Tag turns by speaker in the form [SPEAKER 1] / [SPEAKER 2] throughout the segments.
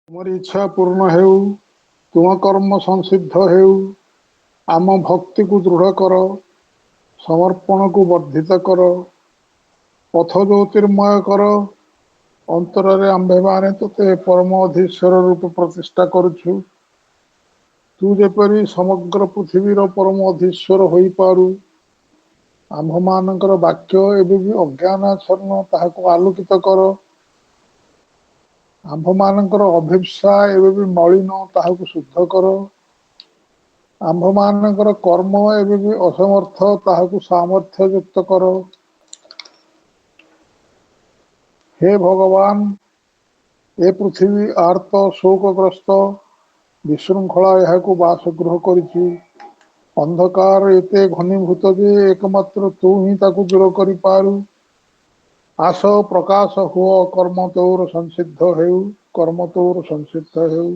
[SPEAKER 1] ତୁମରି ଇଚ୍ଛା ପୂର୍ଣ୍ଣ ହେଉ, ତୁମ କର୍ମ ସଂସିଦ୍ଧ ହେଉ, ଆମ ଭକ୍ତିକୁ ଦୃଢ଼ କର, ସମର୍ପଣକୁ ବର୍ଦ୍ଧିତ କର, ପଥ ଜ୍ୟୋତିର୍ମୟ କର। ଅନ୍ତରରେ ଆମ୍ଭେମାନେ ତୋତେ ପରମ ଅଧୀଶ୍ୱର ରୂପେ ପ୍ରତିଷ୍ଠା କରୁଛୁ। ତୁ ଯେପରି ସମଗ୍ର ପୃଥିବୀର ପରମ ଅଧୀଶ୍ୱର ହୋଇପାରୁ। ଆମ୍ଭମାନଙ୍କର ବାକ୍ୟ ଏବେ ବି ଅଜ୍ଞାନାଚ୍ଛନ୍ନ, ତାହାକୁ ଆଲୋକିତ କର। ଆମ୍ଭମାନଙ୍କର ଅଭିପ୍ସା ଏବେ ବି ମଳିନ, ତାହାକୁ ଶୁଦ୍ଧ କର। ଆମ୍ଭମାନଙ୍କର କର୍ମ ଏବେ ବି ଅସମର୍ଥ, ତାହାକୁ ସାମର୍ଥ୍ୟ ଯୁକ୍ତ କର। ହେ ଭଗବାନ, ଏ ପୃଥିବୀ ଆର୍ତ୍ତ ଶୋକଗ୍ରସ୍ତ, ବିଶୃଙ୍ଖଳା ଏହାକୁ ବାସଗୃହ କରିଛି। ଅନ୍ଧକାର ଏତେ ଘନୀଭୂତ ଯେ ଏକମାତ୍ର ତୁ ହିଁ ତାକୁ ଦୂର କରିପାରୁ। ଆସ ପ୍ରକାଶ ହୁଅ, କର୍ମ ତୋର ସଂସିଦ୍ଧ ହେଉ, କର୍ମ ତୋର ସଂସିଦ୍ଧ ହେଉ।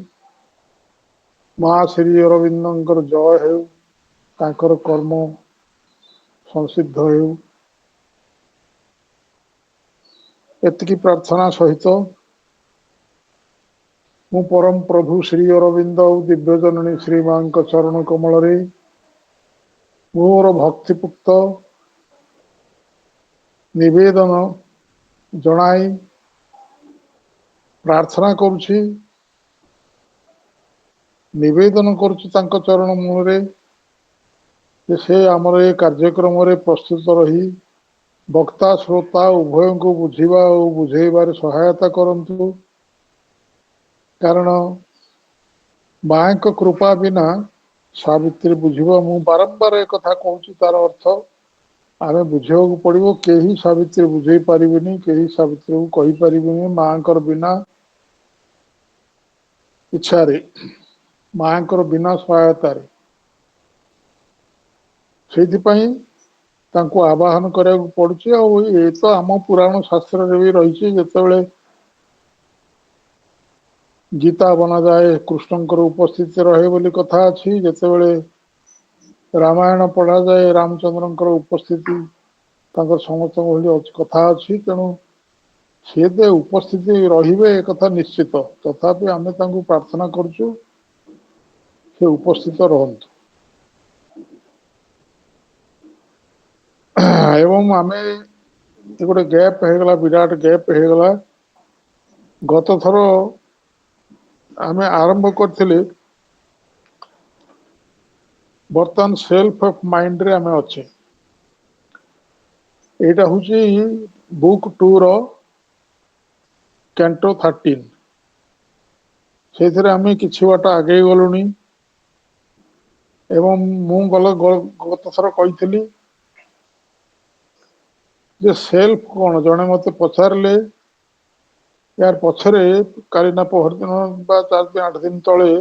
[SPEAKER 1] ମା ଶ୍ରୀ ଅରବିନ୍ଦଙ୍କର ଜୟ ହେଉ, ତାଙ୍କର କର୍ମ ସଂସିଦ୍ଧ ହେଉ। ଏତିକି ପ୍ରାର୍ଥନା ସହିତ ମୁଁ ପରମ ପ୍ରଭୁ ଶ୍ରୀ ଅରବିନ୍ଦ ଆଉ ଦିବ୍ୟଜନନୀ ଶ୍ରୀ ମାଙ୍କ ଚରଣ କମଳରେ ମୋର ଭକ୍ତିପୂକ୍ତ ନିବେଦନ ଜଣାଇ ପ୍ରାର୍ଥନା କରୁଛି, ନିବେଦନ କରୁଛି ତାଙ୍କ ଚରଣ ମୂଳରେ ଯେ ସେ ଆମର ଏ କାର୍ଯ୍ୟକ୍ରମରେ ପ୍ରସ୍ତୁତ ରହି ବକ୍ତା ଶ୍ରୋତା ଉଭୟଙ୍କୁ ବୁଝିବା ଓ ବୁଝେଇବାରେ ସହାୟତା କରନ୍ତୁ। କାରଣ ମାଙ୍କ କୃପା ବିନା ସାବିତ୍ରୀ ବୁଝିବ। ମୁଁ ବାରମ୍ବାର କଥା କହୁଛି, ତାର ଅର୍ଥ ଆମେ ବୁଝିବାକୁ ପଡ଼ିବ। କେହି ସାବିତ୍ରୀ ବୁଝେଇ ପାରିବେନି, କେହି ସାବିତ୍ରୀକୁ କହିପାରିବେନି ମାଙ୍କର ବିନା ଇଚ୍ଛାରେ, ମାଙ୍କର ବିନା ସହାୟତାରେ। ସେଇଥିପାଇଁ ତାଙ୍କୁ ଆବାହନ କରିବାକୁ ପଡୁଛି। ଆଉ ଏ ତ ଆମ ପୁରାଣ ଶାସ୍ତ୍ରରେ ବି ରହିଛି, ଯେତେବେଳେ ଗୀତା ବନାଯାଏ କୃଷ୍ଣଙ୍କର ଉପସ୍ଥିତି ରହେ ବୋଲି କଥା ଅଛି, ଯେତେବେଳେ ରାମାୟଣ ପଢାଯାଏ ରାମଚନ୍ଦ୍ରଙ୍କର ଉପସ୍ଥିତି ତାଙ୍କର ସମସ୍ତଙ୍କ ଭଳି କଥା ଅଛି। ତେଣୁ ସିଏ ଯେ ଉପସ୍ଥିତି ରହିବେ ଏ କଥା ନିଶ୍ଚିତ, ତଥାପି ଆମେ ତାଙ୍କୁ ପ୍ରାର୍ଥନା କରୁଛୁ ସେ ଉପସ୍ଥିତ ରହନ୍ତୁ। ଏବଂ ଆମେ ଗୋଟେ ଗ୍ୟାପ୍ ହେଇଗଲା, ବିରାଟ ଗ୍ୟାପ୍ ହେଇଗଲା। ଗତ ଥର ଆମେ ଆରମ୍ଭ କରିଥିଲେ, ବର୍ତ୍ତମାନ ସେଲ୍ଫ ଅଫ ମାଇଣ୍ଡରେ ଆମେ ଅଛେ। ଏଇଟା ହଉଛି ବୁକ୍ 2 ର କ୍ୟାଣ୍ଟୋ 13। ସେଇଥିରେ ଆମେ କିଛି ବାଟ ଆଗେଇ ଗଲୁଣି ଏବଂ ମୁଁ ଗତ ଥର କହିଥିଲି ଯେ ସେଲ୍ଫ କଣ? ଜଣେ ମତେ ପଚାରିଲେ ୟାର ପଛରେ, କାଲି ନା ପହରଦିନ ବା 4-8 ଦିନ ତଳେ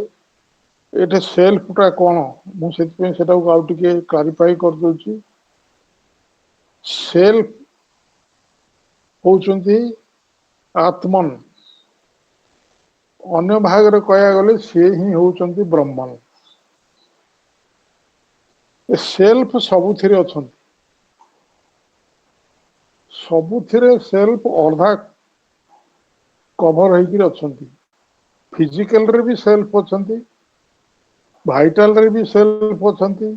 [SPEAKER 1] ଏଠି ସେଲ୍ଫ ଟା କଣ? ମୁଁ ସେଥିପାଇଁ ସେଟାକୁ ଆଉ ଟିକେ କ୍ଲାରିଫାଇ କରିଦଉଛି। ସେଲ୍ଫ ହଉଛନ୍ତି ଆତ୍ମନ୍। ଅନ୍ୟ ଭାଗରେ କହିବାକୁ ଗଲେ ସିଏ ହିଁ ହଉଛନ୍ତି ବ୍ରହ୍ମନ୍। ଏ ସେଲ୍ଫ ସବୁଥିରେ ଅଛନ୍ତି। ସବୁଥିରେ ସେଲ୍ଫ ଅଧା କଭର ହେଇକିରି ଅଛନ୍ତି। ଫିଜିକାଲରେ ବି ସେଲ୍ଫ ଅଛନ୍ତି, ଭାଇଟାଲରେ ବି ସେଲ୍ଫ ଅଛନ୍ତି,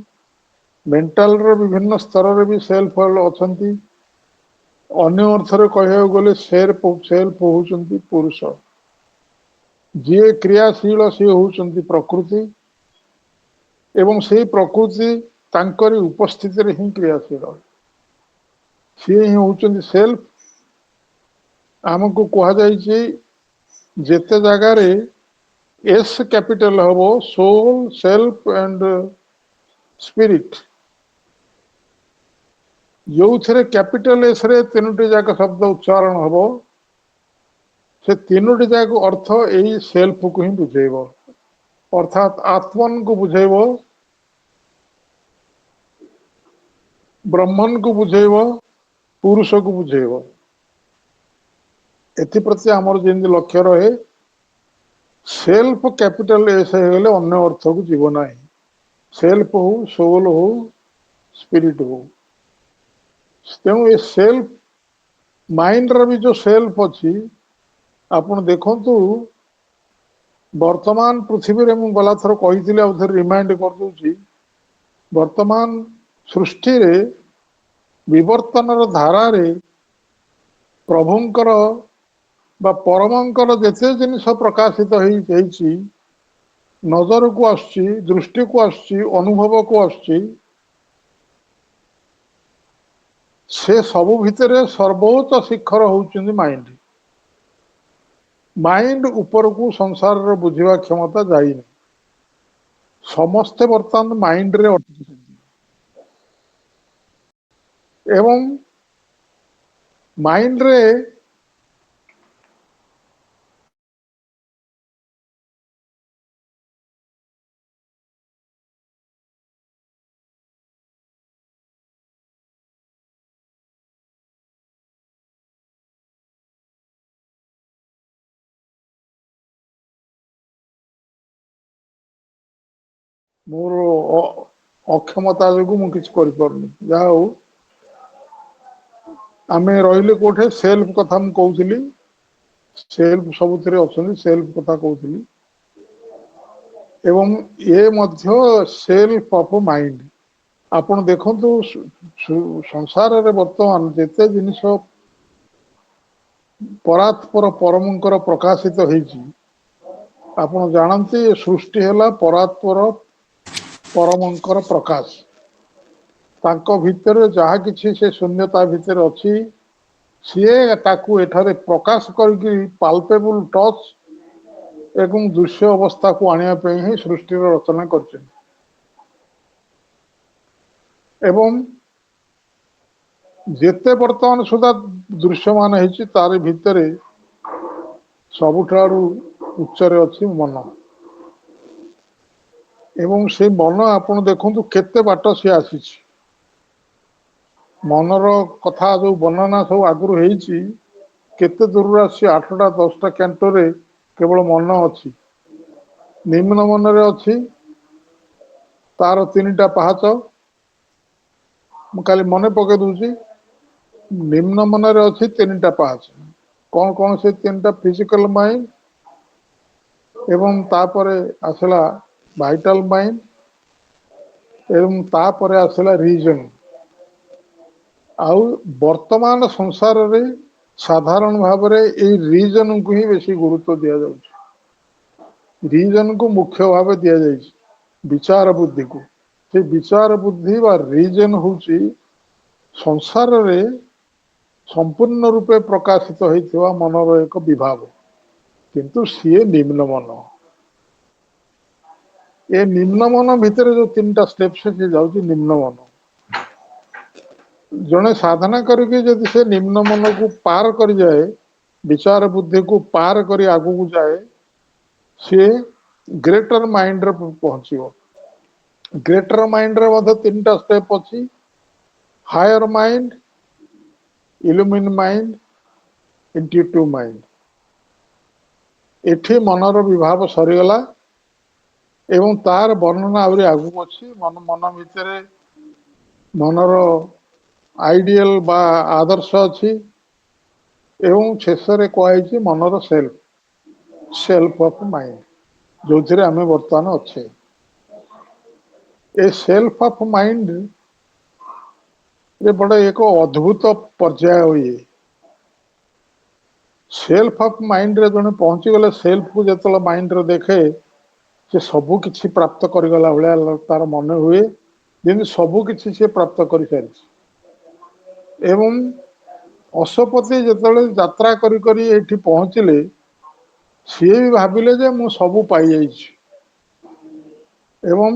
[SPEAKER 1] ମେଣ୍ଟାଲର ବିଭିନ୍ନ ସ୍ତରରେ ବି ସେଲ୍ଫ ଅଛନ୍ତି। ଅନ୍ୟ ଅର୍ଥରେ କହିବାକୁ ଗଲେ ସେଲ୍ଫ ହଉଛନ୍ତି ପୁରୁଷ। ଯିଏ କ୍ରିୟାଶୀଳ ସିଏ ହଉଛନ୍ତି ପ୍ରକୃତି ଏବଂ ସେଇ ପ୍ରକୃତି ତାଙ୍କରି ଉପସ୍ଥିତିରେ ହିଁ କ୍ରିୟାଶୀଳ। ସିଏ ହିଁ ହଉଛନ୍ତି ସେଲ୍ଫ। ଆମକୁ କୁହାଯାଇଛି ଯେତେ ଜାଗାରେ ଏସ୍ କ୍ୟାପିଟାଲ ହବ, ସୋଲ, ସେଲ୍ଫ ଆଣ୍ଡ ସ୍ପିରିଟ୍, ଯୋଉଥିରେ କ୍ୟାପିଟାଲ ଏସ ରେ 3ଟି ଯାକ ଶବ୍ଦ ଉଚ୍ଚାରଣ ହବ, ସେ 3ଟି ଯାକ ଅର୍ଥ ଏଇ ସେଲ୍ଫକୁ ହିଁ ବୁଝେଇବ। ଅର୍ଥାତ୍ ଆତ୍ମନକୁ ବୁଝେଇବ, ବ୍ରହ୍ମଣ୍କୁ ବୁଝେଇବ, ପୁରୁଷକୁ ବୁଝେଇବ। ଏଥିପ୍ରତି ଆମର ଯେମିତି ଲକ୍ଷ୍ୟ ରହେ, ସେଲ୍ଫ କ୍ୟାପିଟାଲ ଏସ୍ ହେଇଗଲେ ଅନ୍ୟ ଅର୍ଥକୁ ଯିବ ନାହିଁ। ସେଲ୍ଫ ହଉ, ସୋଲ ହଉ, ସ୍ପିରିଟ ହଉ। ତେଣୁ ଏ ସେଲ୍ଫ ମାଇଣ୍ଡର ବି ଯୋଉ ସେଲ୍ଫ ଅଛି, ଆପଣ ଦେଖନ୍ତୁ वर्तमान पृथ्वी रे गला थर कही रिमाइंड कर दूची वर्तमान सृष्टि रे विवर्तन धारा रे प्रभुंकर बा परमंकर जेते जिनिष प्रकाशित होई नजर को आसुची दृष्टि को आसुची अनुभव को आसुची से सबु भितर सर्वोच्च शिखर होउचंदी माइंड माइंड ऊपर को संसार रो बुझिवा क्षमता जाइनी समस्ते वर्तमान माइंड रे अटकी एवं माइंड रे मोर अक्षमता जो मु किछ करि परनी जा हो आमे रहिले कोठे सेल्फ कथा मु कहउतली सेल्फ सबुथिरे अछन सेल्फ कथा कहउतली एवं ये मध्य सेल्फ ऑफ माइंड आपण देखंतु संसार रे वर्तमान जेते जिनिष परात्पर परमंकर प्रकाशित होईची आपण जानते सृष्टि हैला परात्पर परमंकर प्रकाश तांको भितर जहा किछि से शून्यता भितर अछि सीए ताकू एठारे प्रकाश करके पाल्पेबल टच एवं दृश्य अवस्था को आनिया पे ही सृष्टि रचना करछन एवं जेते वर्तमान सुधा दृश्यमान है तार भितर सबुठारु उच्चरे अच्छी मन एवं से मन आपण देखंतु केते बाट से आसी मनर कथा जो वर्णना सब आगुरी होईची केते दूर आसी 8टा 10टा कैंटो रे केवल मन अच्छी निम्न मन रे अच्छी तार 3टा पहाच मु खाली मन पके दूची निम्न मन रे अच्छी 3टा पहाच कौन कौन से 3टा फिजिकल माइंड एवं तापरे आसला वाइटल माइंड एवं तापरे आसला रीजन आउ वर्तमान संसार रे साधारण भाव रे ए रीजन को ही बेसी गुरुत्व दिया जाउछ रीजन को मुख्य भाव दिया जाइछ विचार बुद्धि को से विचार बुद्धि बा रीजन होची संसार रे संपूर्ण रूपे प्रकाशित होइथिवा मनर एक विभाग किंतु सीए निम्न मन ए निम्न मन भितर जो 3टा स्टेप से जाउची निम्न मन जने साधना करके जदि से निम्न मन को पार कर जाए विचार बुद्धि को पार करी आगु को जाए सी ग्रेटर माइंड रे पहुंचो ग्रेटर माइंड रे मध्य 3टा स्टेप अछि higher mind illumined mind intuitive mind एठी मनर विभाव सरीगला एवं तार वर्णना आउरी आगु अछि मन मन भितरे मनर आइडियल बा आदर्श अछि एवं शेषरे कहै मनर सेल्फ सेल्फ ऑफ माइंड जो थिरे हमें वर्तमान अच्छे ए सेल्फ ऑफ माइंड ये बड़ा एक अद्भुत पर्याय हुए सेल्फ ऑफ माइंड रे जने पहुंची गले सेल्फ को जतला माइंड रे देखे से सबु किछि प्राप्त कर गला भले तार मन हुए जेन सबु किछि से प्राप्त कर सारी एवं अशोपति जिते यात्रा करी करी एठी पहुंचले सी भी भाविले जे मु सबु पाई जाइछि एवं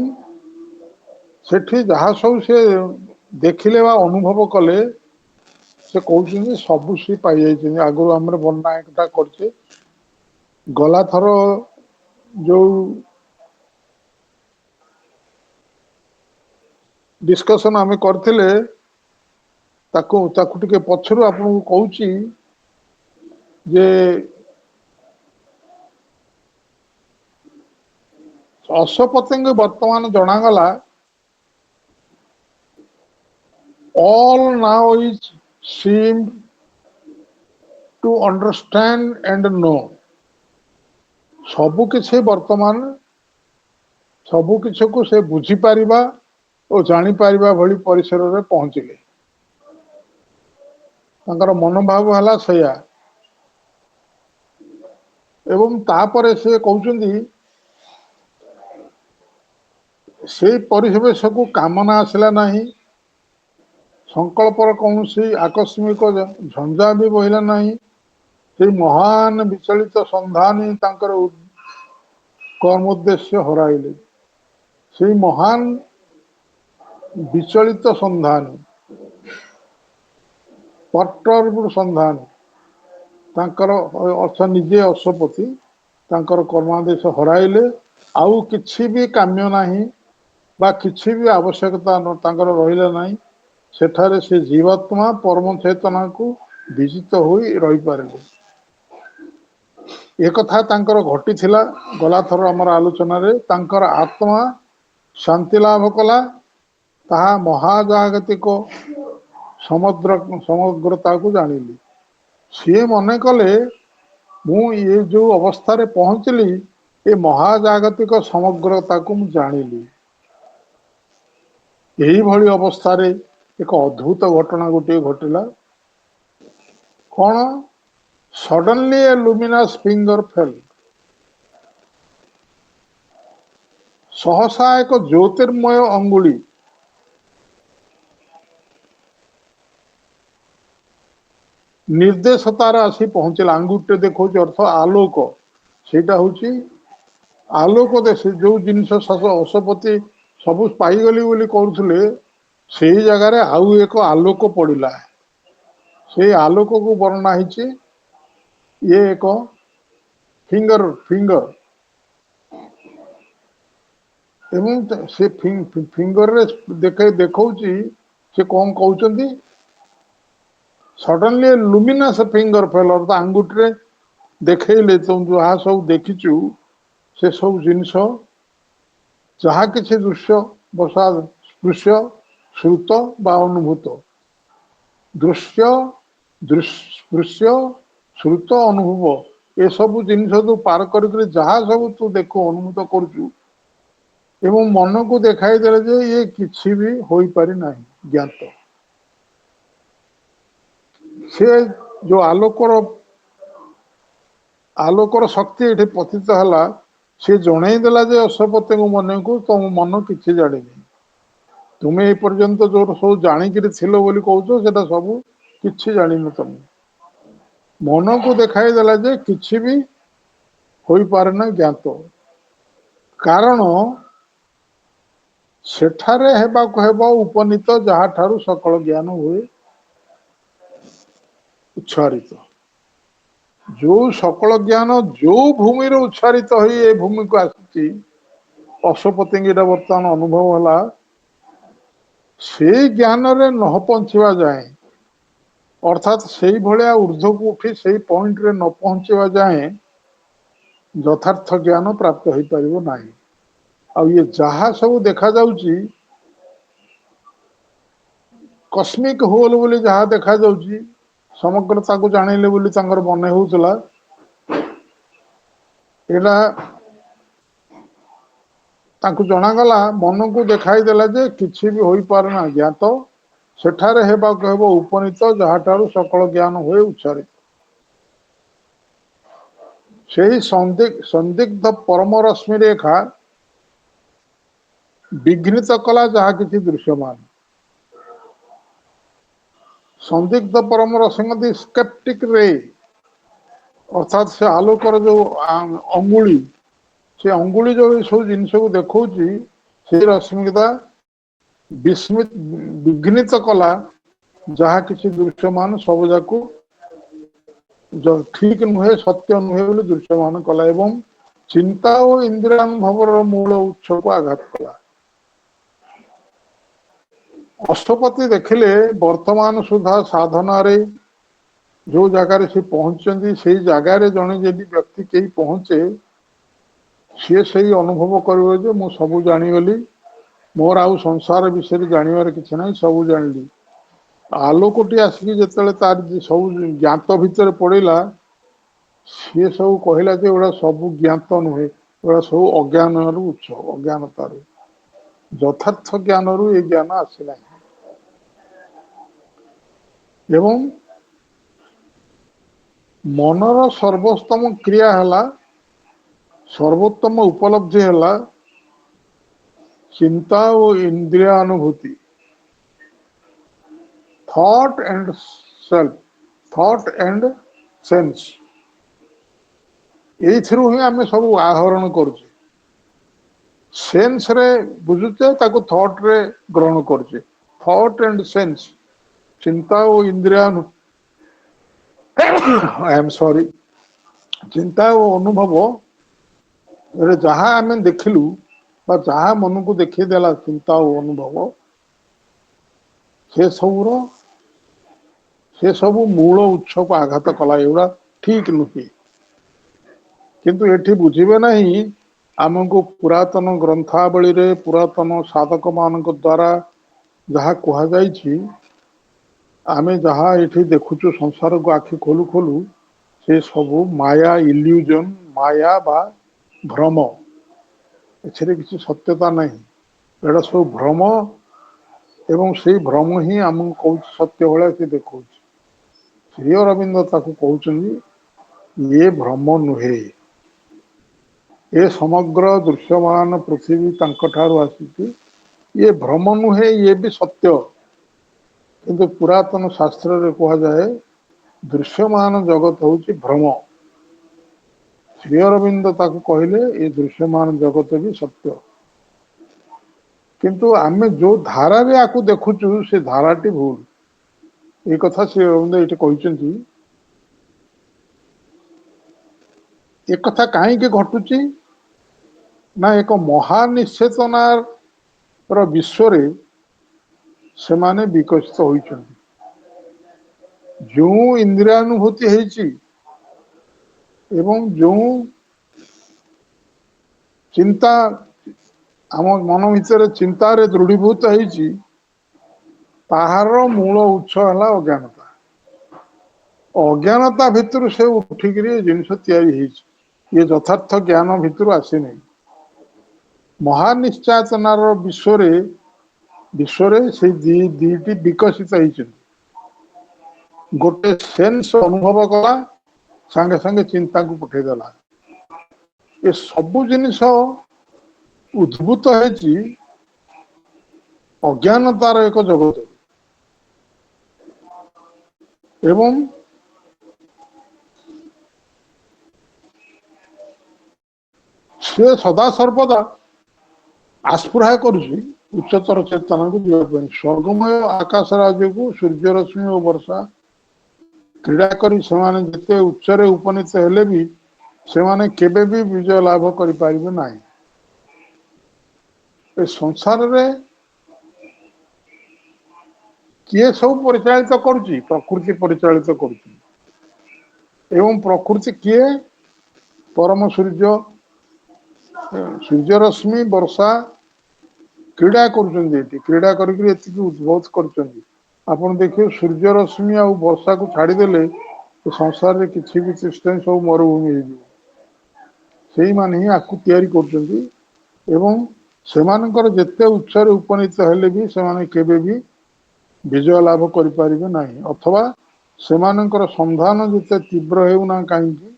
[SPEAKER 1] सेठी जहाँ सब से देखिले बा अनुभव कले से कहते सबु सी पाई जाइछिन आगु हमर बन्ना एकटा करछे गला थरो जो डिस्कशन आमे करथिले ताको ताको टिके पछरु आपन कहूची जे अशोपति वर्तमान जनागला all now is seemed to understand and know सबुकिछि वर्तमान सबुकिछि को से बुझी पारिबा और जानी पारिबा भली परिसर रे पहुंचिले तांकर मनोभाव हला सया एवं तापरे से कहउचंदी से परिवेश को कामना आसला नहीं संकल्पर कौन आकस्मिक झंझा भी बहिला नहीं से महान विचलित संधानी तांकर कर्म उद्देश्य हराइले से महान विचलित संधानी पर्टर्ब संधानी तांकर अर्थ निजे अशपति तांकर कर्मादेश हराइले आउ किछि भी काम्य नाही बा किछि भी आवश्यकता तांकर रहिला नाही सेठारे से जीवात्मा परम चेतना को विजित होई रही पारे एक कथा तांकर घटी थिला गला थर हमर आलोचना रे तांकर आत्मा शांति लाभ कला ताहा महाजागतिक समुद्र समग्रता को जानिली सी मन कले मु ये जो अवस्था रे पहुंचली ये महाजागतिक समग्रता को मु जानिली यही भली अवस्था रे एक अद्भुत घटना गोटे घटिला कौन सडनली ए लुमिनस फिंगर फेल सहसा एक ज्योतिर्मय अंगुली निर्देशतार आसी पहुंचला अंगुटे देखो अर्थ आलोक सेटा होची आलोक देश जो जिनस अशपति सब पाईगली बोली करुले से जगार आउ एक आलोक पड़ा से आलोक को वर्णना है ये एक फिंगर फिंगर एवं से फिंगर रे देखे देखौची से कौन कहउचंदी सडनली लुमिनस फिंगर फेल अर्थ आंगुठे देखले तुम जहाँ सब देखीचु से सब जिनस जहाँ किसी दृश्य बसा स्पृश्य श्रुत बा अनुभूत दृश्य स्पृश्य श्रुत अनुभव ए सब जिन तू पार कर जहाँ सब तू देखु अनुभूत करुचु एवं मन को देखाई देले जे ये किसी भी हो पारि नहीं ज्ञात से जो आलोकर शक्ति ये पतित है सी जनईदेला जे अशपति मन को तुम मन किसी जानी तुम्हें ये पर्यंत जो सब जाणिक बोली कहूँ से सब किसी जान तुम मन को देखाई देला जे किसी भी हो पारे ना ज्ञात कारण सेठारे हेबा उपनीत जहाँ ठारू सकल ज्ञान हुए उच्चारित जो सकल ज्ञान जो भूमि उच्चारित हो ये भूमि को आसी अशपति बर्तमान अनुभव है से ज्ञान रे न पहुंचवा जाए अर्थात से भाया ऊर्ध्व को उठी से पॉइंट रे न पहुंचवा जाए यथार्थ ज्ञान प्राप्त हो पार ना ये जहाँ सब देखा जाउची कस्मिक होल बोली जहाँ देखा जाउची समग्रता को जानिले बोली तांकर मन होउतला एला तांको जनागला मन को देखाई देला जे किछि भी होई पारे ना ज्ञात सेठारे हेबा कहबो उपनीत जहाँ ठारू सकल ज्ञान हुए उच्चारित सेही संदिग्ध परम रश्मि रेखा विघ्नित कला जहाँ किसी दृश्यमान संदिग्ध परम रश्मि स्केप्टिक रे अर्थात से आलोकर जो अंगुली से अंगुली जो सब जिन को देखौची से रश्मिता विस्मित विघ्नित कला जहाँ किसी दृश्यमान सब जाक जो ठीक नुहे सत्य नुहे बोली दृश्यमान कला एवं चिंता और इंद्रियानुभव मूल उत्स को आघात कला अष्टपति देखिले वर्तमान सुधा साधना रे जो जगार से पहुंचती से जगार जड़े जदि व्यक्ति कहीं पहुंचे सी से अनुभव कर मु सबू जानीगली मोर आउ संसार विषय जानवर कि ना सबू जानी आलोकटी आसिक जिते तार सब ज्ञात भितर पड़ा ସିଏ ସବୁ କହିଲା ଯେ ଏଗୁଡ଼ା ସବୁ ଜ୍ଞାତ ନୁହେଁ, ଏଗୁଡ଼ା ସବୁ ଅଜ୍ଞାନରୁ ଉତ୍ସ, ଅଜ୍ଞାନତାରୁ। ଯଥାର୍ଥ ଜ୍ଞାନରୁ ଏ ଜ୍ଞାନ ଆସିଲାଣି। ଏବଂ ମନର ସର୍ବୋତ୍ତମ କ୍ରିୟା ହେଲା, ସର୍ବୋତ୍ତମ ଉପଲବ୍ଧି ହେଲା ଚିନ୍ତା ଓ ଇନ୍ଦ୍ରିୟାନୁଭୂତି, thought and self, thought and sense। ଏଇଥିରୁ ହିଁ ଆମେ ସବୁ ଆହରଣ କରୁଛେ। ସେନ୍ସରେ ବୁଝୁଛେ, ତାକୁ ଥଟ୍ରେ ଗ୍ରହଣ କରୁଛେ। ଥଟ୍ ଆଣ୍ଡ ସେନ୍ସ, ଚିନ୍ତା ଓ ଇନ୍ଦ୍ରିୟାନୁ ଆଇ ଏମ୍ ସରି, ଚିନ୍ତା ଓ ଅନୁଭବ ଯାହା ଆମେ ଦେଖିଲୁ ବା ଯାହା ମନକୁ ଦେଖେଇ ଦେଲା ଚିନ୍ତା ଓ ଅନୁଭବ, ସେ ସବୁ ମୂଳ ଉତ୍ସକୁ ଆଘାତ କଲା। ଏଗୁଡ଼ା ଠିକ ନୁହେଁ। କିନ୍ତୁ ଏଠି ବୁଝିବେ ନାହିଁ, ଆମକୁ ପୁରାତନ ଗ୍ରନ୍ଥାବଳୀରେ ପୁରାତନ ସାଧକ ମାନଙ୍କ ଦ୍ୱାରା ଯାହା କୁହାଯାଇଛି, ଆମେ ଯାହା ଏଠି ଦେଖୁଛୁ ସଂସାରକୁ ଆଖି ଖୋଲୁ ଖୋଲୁ, ସେ ସବୁ ମାୟା, ଇଲ୍ୟୁଜନ, ମାୟା ବା ଭ୍ରମ। ଏଥିରେ କିଛି ସତ୍ୟତା ନାହିଁ। ଏଟା ସବୁ ଭ୍ରମ ଏବଂ ସେଇ ଭ୍ରମ ହିଁ ଆମକୁ କହୁଛି ସତ୍ୟ ଭଳିଆ ସେ ଦେଖଉଛି। ଶ୍ରୀ ଅରବିନ୍ଦ ତାକୁ କହୁଛନ୍ତି, ଇଏ ଭ୍ରମ ନୁହେଁ। ଏ ସମଗ୍ର ଦୃଶ୍ୟମାନ ପୃଥିବୀ ତାଙ୍କ ଠାରୁ ଆସିଛି। ଇଏ ଭ୍ରମ ନୁହେଁ, ଇଏ ବି ସତ୍ୟ। କିନ୍ତୁ ପୁରାତନ ଶାସ୍ତ୍ରରେ କୁହାଯାଏ, ଦୃଶ୍ୟମାନ ଜଗତ ହେଉଛି ଭ୍ରମ। ଶ୍ରୀ ଅରବିନ୍ଦ ତାକୁ କହିଲେ, ଏ ଦୃଶ୍ୟମାନ ଜଗତ ବି ସତ୍ୟ। କିନ୍ତୁ ଆମେ ଯୋଉ ଧାରାରେ ଆକୁ ଦେଖୁଛୁ, ସେ ଧାରାଟି ଭୁଲ। এই କଥା ଶ୍ରୀ ଅରବିନ୍ଦ ଏଠି କହିଛନ୍ତି। একথা କାହିଁକି ଘଟୁଛି ନା, ଏକ ମହାନିଶ୍ଚେତନାର ବିଶ୍ୱରେ ସେମାନେ ବିକଶିତ ହୋଇଛନ୍ତି। ଯେଉଁ ଇନ୍ଦ୍ରିୟାନୁଭୂତି ହେଇଛି ଏବଂ ଯେଉଁ ଚିନ୍ତା ଆମ ମନ ଭିତରେ ଚିନ୍ତାରେ ଦୃଢୀଭୂତ ହେଇଛି, ତାହାର ମୂଳ ଉତ୍ସ ହେଲା ଅଜ୍ଞାନତା। ଅଜ୍ଞାନତା ଭିତରୁ ସେ ଉଠିକିରି ଜିନିଷ ତିଆରି ହେଇଛି। ଇଏ ଯଥାର୍ଥ ଜ୍ଞାନ ଭିତରୁ ଆସିନାହିଁ। ମହାନିଶ୍ଚେତନାର ବିଶ୍ୱରେ ସେଇ ଦିଟି ବିକଶିତ ହେଇଛନ୍ତି। ଗୋଟେ ସେନ୍ସ ଅନୁଭବ କଲା, ସାଙ୍ଗେ ସାଙ୍ଗେ ଚିନ୍ତାକୁ ପଠେଇଦେଲା। ଏ ସବୁ ଜିନିଷ ଉଦ୍ଭୂତ ହେଇଛି ଅଜ୍ଞାନତାର ଏକ ଜଗତ। ଏବଂ ସେ ସଦାସର୍ବଦା ଆସ୍ପୃହା କରୁଛି ଉଚ୍ଚତର ଚେତନାକୁ ଯିବା ପାଇଁ। ସ୍ୱର୍ଗମୟ ଆକାଶ ରାଜ୍ୟକୁ ସୂର୍ଯ୍ୟରଶ୍ମି ଓ ବର୍ଷା କ୍ରୀଡ଼ା କରି ସେମାନେ ଯେତେ ଉଚ୍ଚରେ ଉପନୀତ ହେଲେ ବି ସେମାନେ କେବେ ବି ବିଜୟ ଲାଭ କରିପାରିବେ ନାହିଁ। ଏ ସଂସାରରେ କିଏ ସବୁ ପରିଚାଳିତ କରୁଛି? ପ୍ରକୃତି ପରିଚାଳିତ କରୁଛି। ଏବଂ ପ୍ରକୃତି କିଏ? ପରମ ସୂର୍ଯ୍ୟରଶ୍ମି ବର୍ଷା କ୍ରୀଡ଼ା କରୁଛନ୍ତି। ଏଠି କ୍ରୀଡ଼ା କରିକି ଏତିକି ଉଦ୍ଭୋଧ କରୁଛନ୍ତି। ଆପଣ ଦେଖିବେ, ସୂର୍ଯ୍ୟ ରଶ୍ମି ଆଉ ବର୍ଷାକୁ ଛାଡିଦେଲେ ସଂସାରରେ କିଛି ବି ସିଷ୍ଟମ ସବୁ ମରୁଭୂମି ହେଇଯିବ। ସେଇମାନେ ହିଁ ଆକୁ ତିଆରି କରୁଛନ୍ତି। ଏବଂ ସେମାନଙ୍କର ଯେତେ ଉଚ୍ଚରେ ଉପନୀତ ହେଲେ ବି ସେମାନେ କେବେ ବି ବିଜୟ ଲାଭ କରିପାରିବେ ନାହିଁ। ଅଥବା ସେମାନଙ୍କର ସନ୍ଧାନ ଯେତେ ତୀବ୍ର ହେଉନା କାହିଁକି,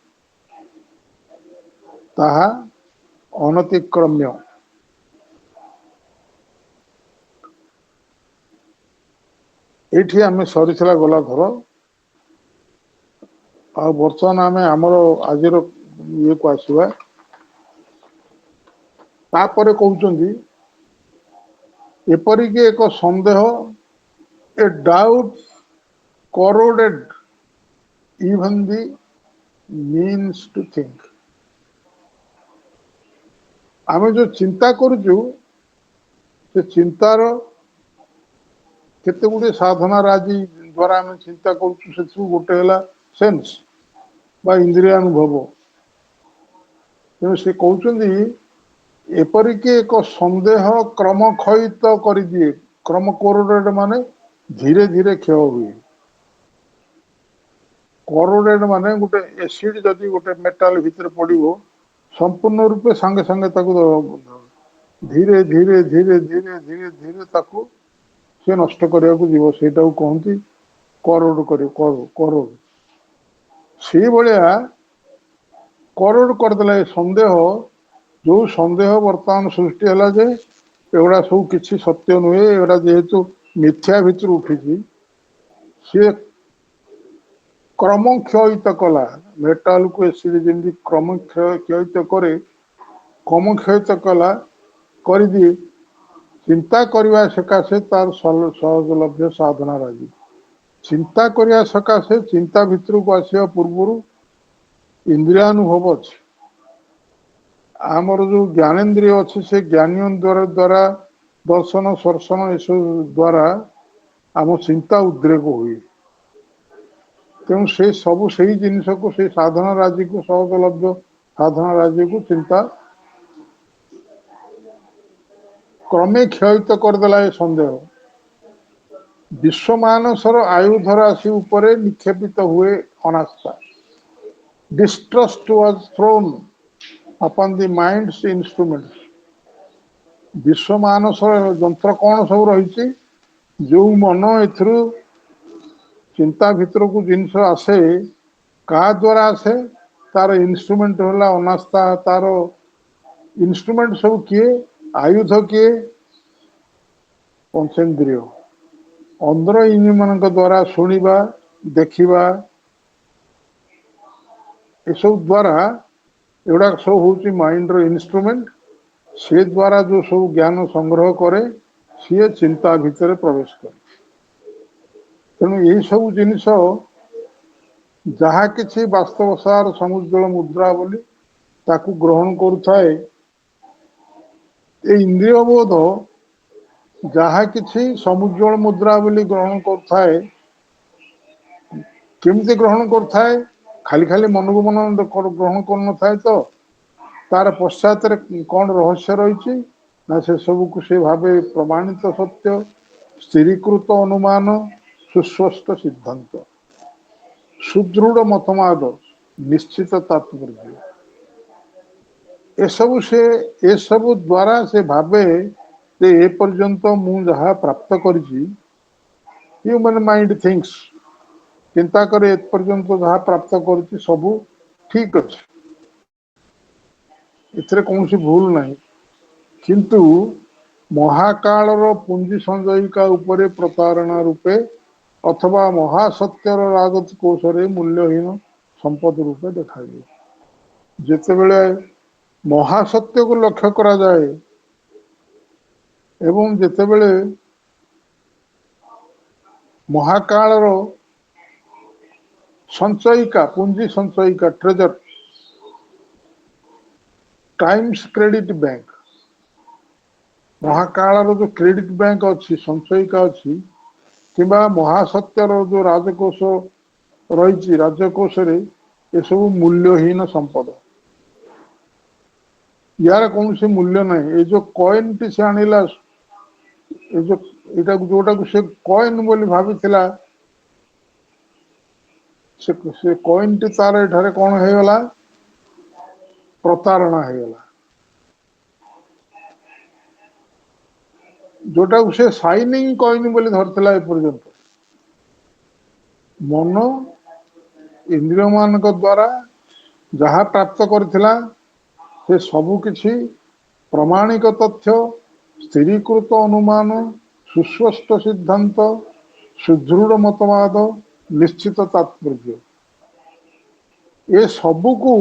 [SPEAKER 1] ତାହା ଅନତିକ୍ରମ୍ୟ। ଏଇଠି ଆମେ ସରିଥିଲା ଗଲା ଥର। ଆଉ ବର୍ତ୍ତମାନ ଆମେ ଆମର ଆଜିର ଇଏକୁ ଆସିବା। ତାପରେ କହୁଛନ୍ତି, ଏପରିକି ଏକ ସନ୍ଦେହ, ଏ doubt corroded even the means to think। ଆମେ ଯୋଉ ଚିନ୍ତା କରୁଛୁ, ସେ ଚିନ୍ତାର କେତେ ଗୁଡିଏ ସାଧନା ରାଜି ଦ୍ଵାରା ଆମେ ଚିନ୍ତା କରୁଛୁ। ସେଥିରୁ ଗୋଟେ ହେଲା ସେନ୍ସ ବା ଇନ୍ଦ୍ରିୟାନୁଭବ। ତେଣୁ ସେ କହୁଛନ୍ତି, ଏପରିକି ଏକ ସନ୍ଦେହ କ୍ରମ କ୍ଷୟିତ କରିଦିଏ। କ୍ରମ କୋରୋଡେଡ ମାନେ ଧୀରେ ଧୀରେ କ୍ଷୟ ହୁଏ। करोडेड माने गोटे एसिड जदि गोटे मेटाल भितर पड़ो संपूर्ण रूपे सांगे सांगे धीरे धीरे धीरे धीरे धीरे धीरे ताकू से नष्ट करने को जीव से कहती करोड़ करोड़ से भाया करोड़ करदे सन्देह जो सन्देह बर्तमान सृष्टि है जे एगुड़ा सब किसी सत्य नुहे एगुड़ा जेहेतु मिथ्या भितर उठी सी क्रम क्षयित कला मेटाल को एसिड जमी क्रम क्षयित करे क्रम क्षयित कला कर दिए चिंता करने सकाशे तार सहजलभ्य साधना राजी चिंता करने सकाशे चिंता भितर को आसवा पूर्व इंद्रियानुभव अच्छे आमर जो ज्ञानेन्द्रिय अच्छे से ज्ञानेन्द्रिय द्वारा दर्शन स्पर्शन यू द्वारा आम चिंता उद्रेक हुए तेणु से सब से जिनस को से साधना राज्य को सहजलभ्य साधना राज्य को चिंता क्रमे क्षयित करदेला ये सन्देह विश्व मानसर आयुध राशि उपरे निक्षेपित हुए अनास्था distrust was thrown upon the minds instruments विश्व मानसर यंत्र कौन सब रही जो मन एथरू चिंता भितर को जिनस आसे क्या द्वारा आसे तार इन्स्ट्रुमेंट है अनास्था तार इन्स्ट्रुमेंट सब किए आयुध किए पंचेन्द्रिय अंदर इन मान द्वारा शुणा देखा सब द्वारा एगुड़ा सब हूँ माइंड इन्स्ट्रुमेंट से द्वारा जो सब ज्ञान संग्रह करे सी चिंता भितर प्रवेश करे तेणु यही सब जिनिस जहा कि वास्तव सार समुज्वल मुद्रा बोली ताकू ग्रहण करुए इंद्रिय बोध जहा कि समुज्वल मुद्रा बोली ग्रहण करुए केमती ग्रहण करुए खाली खाली मन को मन ग्रहण कर न था तो तार पश्चात कौन रहस्य रही ना से सबको से भावे प्रमाणित सत्य स्थिरीकृत अनुमान सुस्पष्ट सिद्धांत सुदृढ़ मतवाद निश्चित तात्पर्य ए सब द्वारा से भावे ए पर्यंत मु जहा प्राप्त कर ह्यूमन माइंड थिंग्स चिंता करे पर्यंत जहा प्राप्त कर सबू ठीक अच्छे इतने कौन सी भूल नहीं किंतु महाकालर पुंजी संचयिका उपरे प्रतारणा रूपे अथवा महासत्यर राजत कोशरे मूल्यहीन संपद रूपे देखा जिते बड़े महासत्य को लक्ष्य करा जाए एवं जिते बड़े महाकालर संचयिका पुंजी संचयिका ट्रेजर टाइम्स क्रेडिट बैंक महाकालर जो क्रेडिट बैंक अच्छी संचयिका अच्छी कि महासत्यर जो राजकोष रही राजकोष ये सब मूल्यहीन संपद यार कौन सी मूल्य नहीं ये जो कॉइन टी से आनिला ये जो जोटा को से कॉइन बोली भाभी से कॉइन टी तार एठारे कौन है गला प्रतारणा है गला जोटा को से साइनिंग कॉइन बोली धरथिला ए पर्यंत मन इंद्रिय मान द्वारा जहा प्राप्त करथिला से सबु किछि प्रमाणिक तथ्य स्थिरीकृत अनुमान सुस्पष्ट सिद्धांत सुदृढ़ मतवाद निश्चित तात्पर्य ये सबू को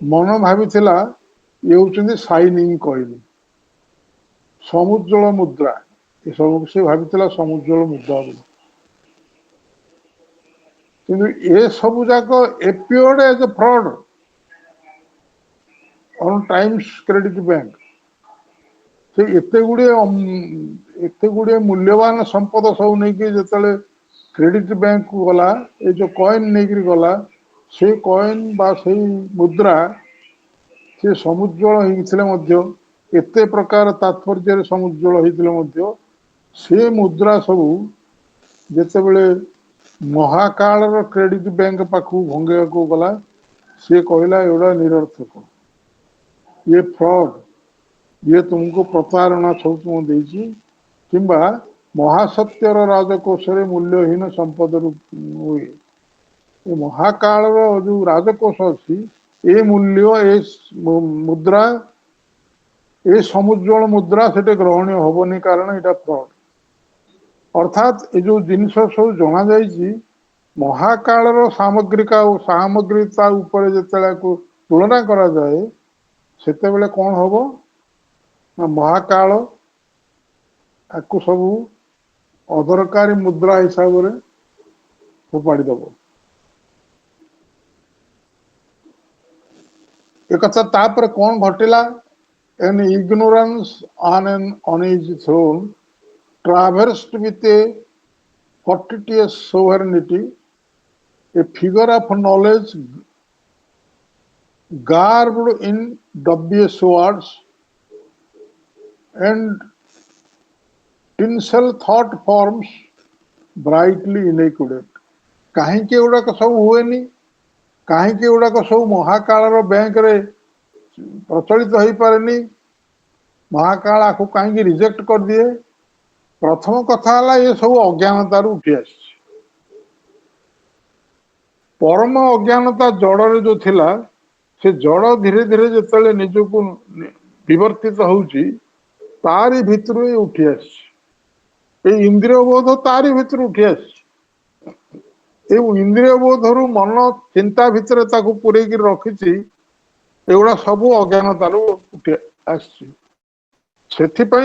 [SPEAKER 1] मन भाविथिला ये होचंदी साइनिंग कॉइन समुज्वल मुद्रा ये सब से भाविथिला समुज्वल मुद्रा बोली किंतु ये सब जाक appeared as a fraud on times credit bank से एते गुड़े मूल्यवान संपद सब नहीं कि जिते क्रेडिट बैंक को गला ये जो कॉइन नहीं गला से कॉइन बा से मुद्रा से समुज्वल होते एते प्रकार तात्पर्य समुज्वल होते से मुद्रा सबू जिते बड़े महाकाल क्रेडिट बैंक पाखु भंगे को गला सी कहला एवं निरर्थक ये फ्रॉड ये तुमको प्रतारणा सब तुम देची किंबा महासत्यर राजकोष मूल्यहीन संपद हुए ये महाकाल जो राजकोष अच्छी ए मूल्य ए मुद्रा ए समुज्वल मुद्रा से ग्रहणीय हेनी कारण यहाँ फ्रॉड अर्थात ये जो जिन सब जना जा महाकाल सामग्रिका सामग्रिकता जिते तुलना करा जाए सेते बेले कौन हम ना महाकाल आपको सब अदरकारी मुद्रा हिसाब से फोपाड़ी दब एक तापर कौन घटिला an ignorance on his throne traversed with a fortuitous sovereignty, a figure of knowledge garbed in dubious words and tinsel thought forms brightly inaccurate. कहीं गुड़ाक सब हुए कहीं गुड़ाक सब महाकाल बैंक रे प्रचलित हो पारे महाकाल आपको कहीं रिजेक्ट कर दिए प्रथम कथा ये सब अज्ञानतार उठी आस परम अज्ञानता जड़ जो थिला से जड़ धीरे धीरे जिते निजक विवर्तित होची तारी भितर उठी आस इंद्रिय बोध तारी भितर उठी आस इंद्रिय बोध रु मन चिंता भितर पूरे रखी एगुड़ा सब अज्ञानतार उठी आसी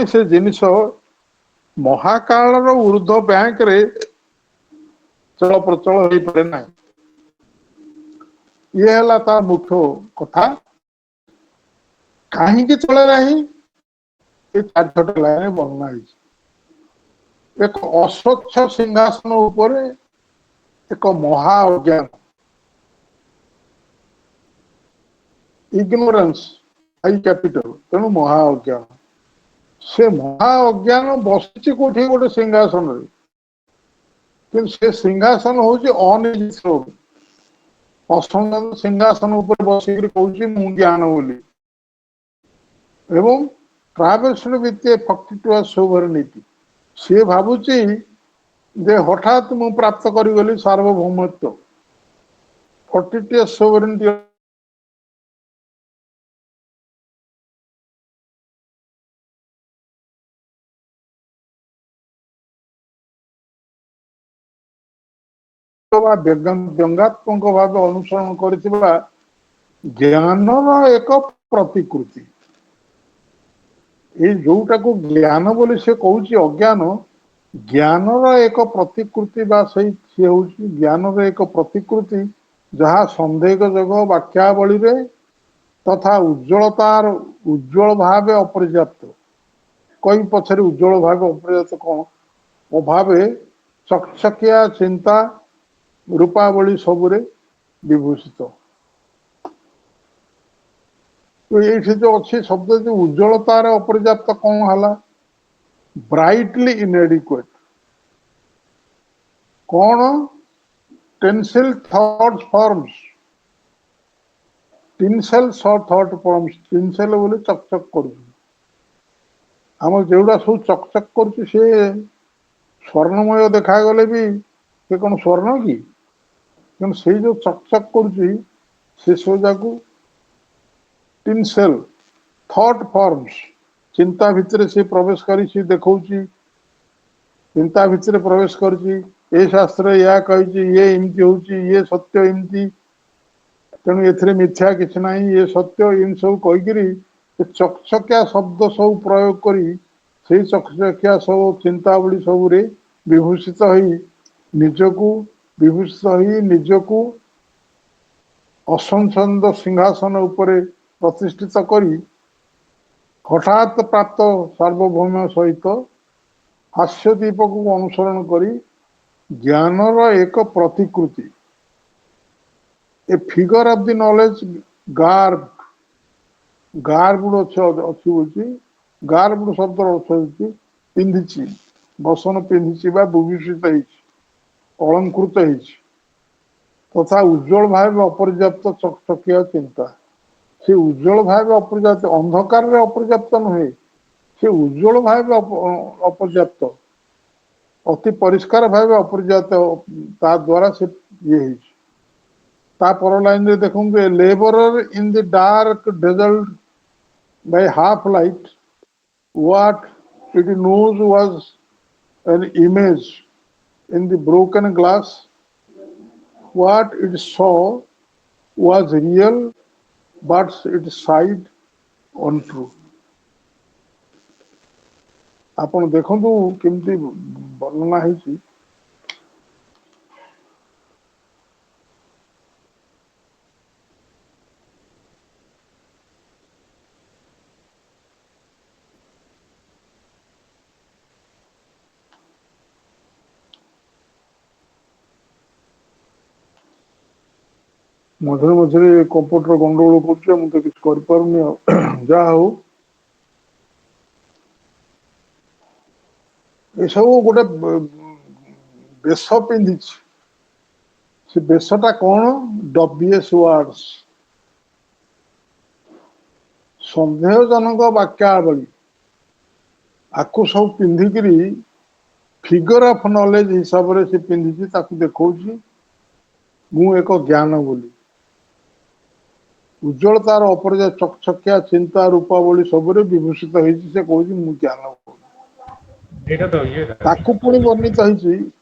[SPEAKER 1] से जिनिस महाकाल ऊर्ध्व बैंक रे चल प्रचल हो पारे ना ये है तार मुख्य कथा कहीं चले ना ये चार छठ लाइन वर्णना एक अस्वच्छ सिंहासन उपर एक महा अज्ञान इग्नोरेंस हाई कैपिटल तेणु महा अज्ञान से महा अज्ञान बसी कौटी गोटे सिंहासन से सिंहासन हूँ अनिज थ्रोन असंगत सिंहासन उपर बसिक कौन मु ज्ञान बोली एवं ट्रावेल्सड विथ ए फक्टिटुअस सोवरेनिटी सी भावुची जे हठात मु प्राप्त करी सार्वभौमत्व फक्टिटुअस सोवरेनिटी व्यंगात्मक भाव अनुसरण कर ज्ञान एक प्रतिकृति ये जोटा को ज्ञान बोली से कहूँ अज्ञान ज्ञान एक प्रतिकृति सी हूँ ज्ञान एक प्रतिकृति जहाँ संदेह जग वाक्यावली तथा उज्ज्वलतार उज्ज्वल भाव अपर्याप्त कई पछरे उज्ज्वल भाव अपर्याप्त कौन अभाव चकचकिया चिंता रूपावली सबुरे विभूषित तो ये जो अच्छी शब्द जो उज्ज्वलतार अपर्याप्त कौन है ब्राइटली इनएडिक्वेट कौन tensile thought forms tinsel thought forms tinsel बोले चकचक कर जोड़ा सब चकचक कर स्वर्णमय देखागले भी से कौन स्वर्ण की क्यों से जो चकचक कर सोजा को टिनसेल थॉट फॉर्म्स चिंता भितर से प्रवेश करी देखा चिंता भितर प्रवेश कर शास्त्र या कही ये इमती हूँ ये सत्य इमती तेणु ए मिथ्या किसी ना ये सत्य इन सब कहीकि चकचकिया शब्द सब प्रयोग करी से चकचकिया सब चिंतावली सबुरे विभूषित हो निजकू विभूषित हो निजकू असंसंद सिंहासन उपरे प्रतिष्ठित करी हठात प्राप्त सार्वभौम सहित हास्यदीपक को अनुसरण करी ज्ञानर एक प्रतिकृति a figure of the knowledge गार्बड अच्छी गार्बड शब्द अर्थ पिंधि बसन पिंधि विभूषित अलंकृत ହେଇଛି तथा उज्जवल भाव अपर्याप्त चकचकिया चिंता से उज्जवल भाव अपर्याप्त अंधकार रे अपर्याप्त नुहे से उज्जवल भाव अपर्याप्त अति परिष्कार भाव अपर्याप्त ता द्वारा से ये ହେଇଛି ता पर लाइन रे देखूं a labourer in the dark desert by half light what it knows was an image in the broken glass what it saw was real but it sighed untrue ଆପଣ ଦେଖନ୍ତୁ କେମିତି ବର୍ଣ୍ଣନା ହେଇଛି मझे मझे कंप्यूटर गंडगोल कर मुझे किसी कर जहा हो ये सब गोटे बेश पिंधि से बेशटा कौन डब्ल्यूएस वार्ड्स सन्देहजनक वाक्यावली आपको सब पिंधिकी फिगर ऑफ नॉलेज हिसाब से पिंधि देखा मु एक ज्ञान बोली उज्ज्वलतार अपरजा चकचकिया चिंता रूपावली सबरे विभूषित होती से कहूँ मु ज्ञान ताकू पुणी वर्णित होती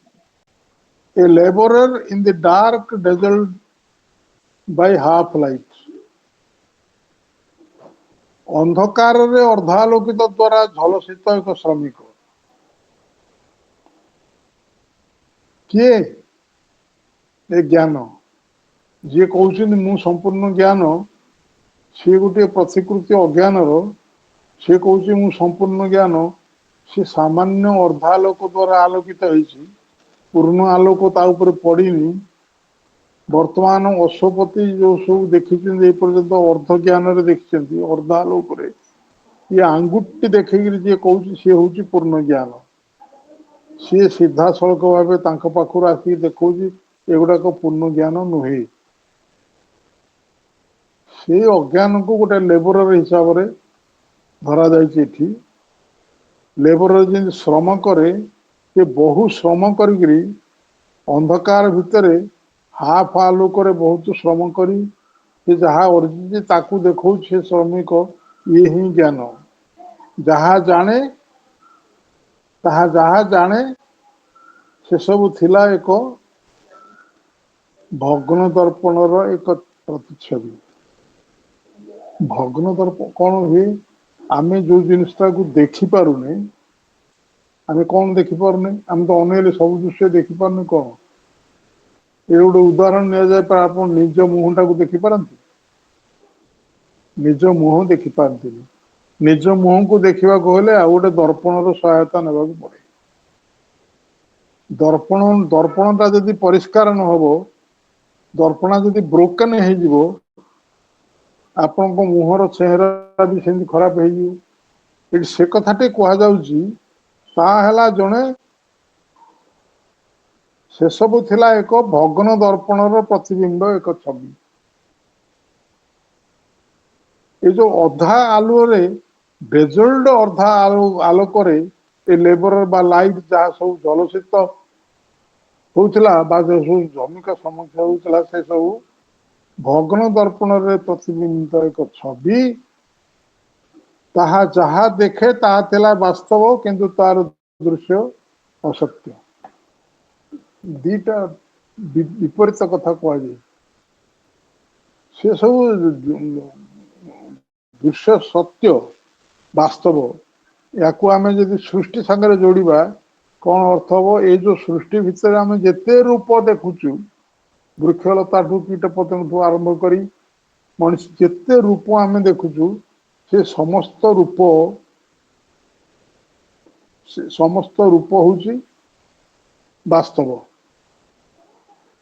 [SPEAKER 1] a labourer in the dark desert by half light अंधकार रे अर्धालोकित द्वारा झलसित एक श्रमिक किए ए ज्ञान जी कहते मु संपूर्ण ज्ञान सी गोटे प्रतिकृति अज्ञान सी कहूँ मु संपूर्ण ज्ञान सी सामान्य अर्धालोक द्वारा आलोकित होती पूर्ण आलोक पड़नी वर्तमान अश्वपति जो सब देखी पर्यंत अर्ध ज्ञान देखी अर्धालोक ये आंगुठी देख जी कहूँ सी हूँ पूर्ण ज्ञान सी सीधा सड़क भाव पाखर आसिक देखा एगुड़ाक पूर्ण ज्ञान नुहे से अज्ञान को गोटे लेबरर हिसाब से धरा जाइए लेबरर जी श्रम करे से बहु श्रम करी अंधकार भितर हाफ आलोक बहुत श्रम करी जहाँ अर्जित ताकू देखो से श्रमिक ये ही ज्ञान जहाँ जाने से सब थिला एक भग्न दर्पणर एक प्रतिच्छवि भग्न दर्पण कौन हुए आम जो जिनटा को देखी पारुने आम कौन देखी पारुने आम तो अनेले सब दृश्य देखी पारने कौन ये गोटे उदाहरण नि आप निज मुहटा को देखी पारती निज मुह देखी पारती निज मुह को देखा हेले आ गोटे दर्पणर सहायता ने पड़े दर्पणटा जदि परिष्कार न हो दर्पणा जदि ब्रोकन हो आपण मुहर चेहरा भी सेमती खराब हो से कथाटे कहला जड़े से सब थिला एक भग्न दर्पणर प्रतिबिंब एक छवि ये जो अधा आलुअरे बेजल्ड अर्धा आलोक लेबर बा लाइट जहाँ सब जलसित होता जो सब जमिका समस्या होता से सब भग्न दर्पण रे प्रतिबिंबित एक छवि ताहा जहा देखे ताहा थिला वास्तव किंतु तार दृश्य असत्य दीटा विपरीत कथा कह से सब दृश्य सत्य वास्तव या आम जब सृष्टि सागर जोड़ा कौन अर्थ हम ये जो सृष्टि भितर आम जिते रूप देखुचु वृक्षलता ठू कीट पतंग आरंभ कर मनुष्य जिते रूप आम देखुचु से समस्त रूप हूँ वास्तव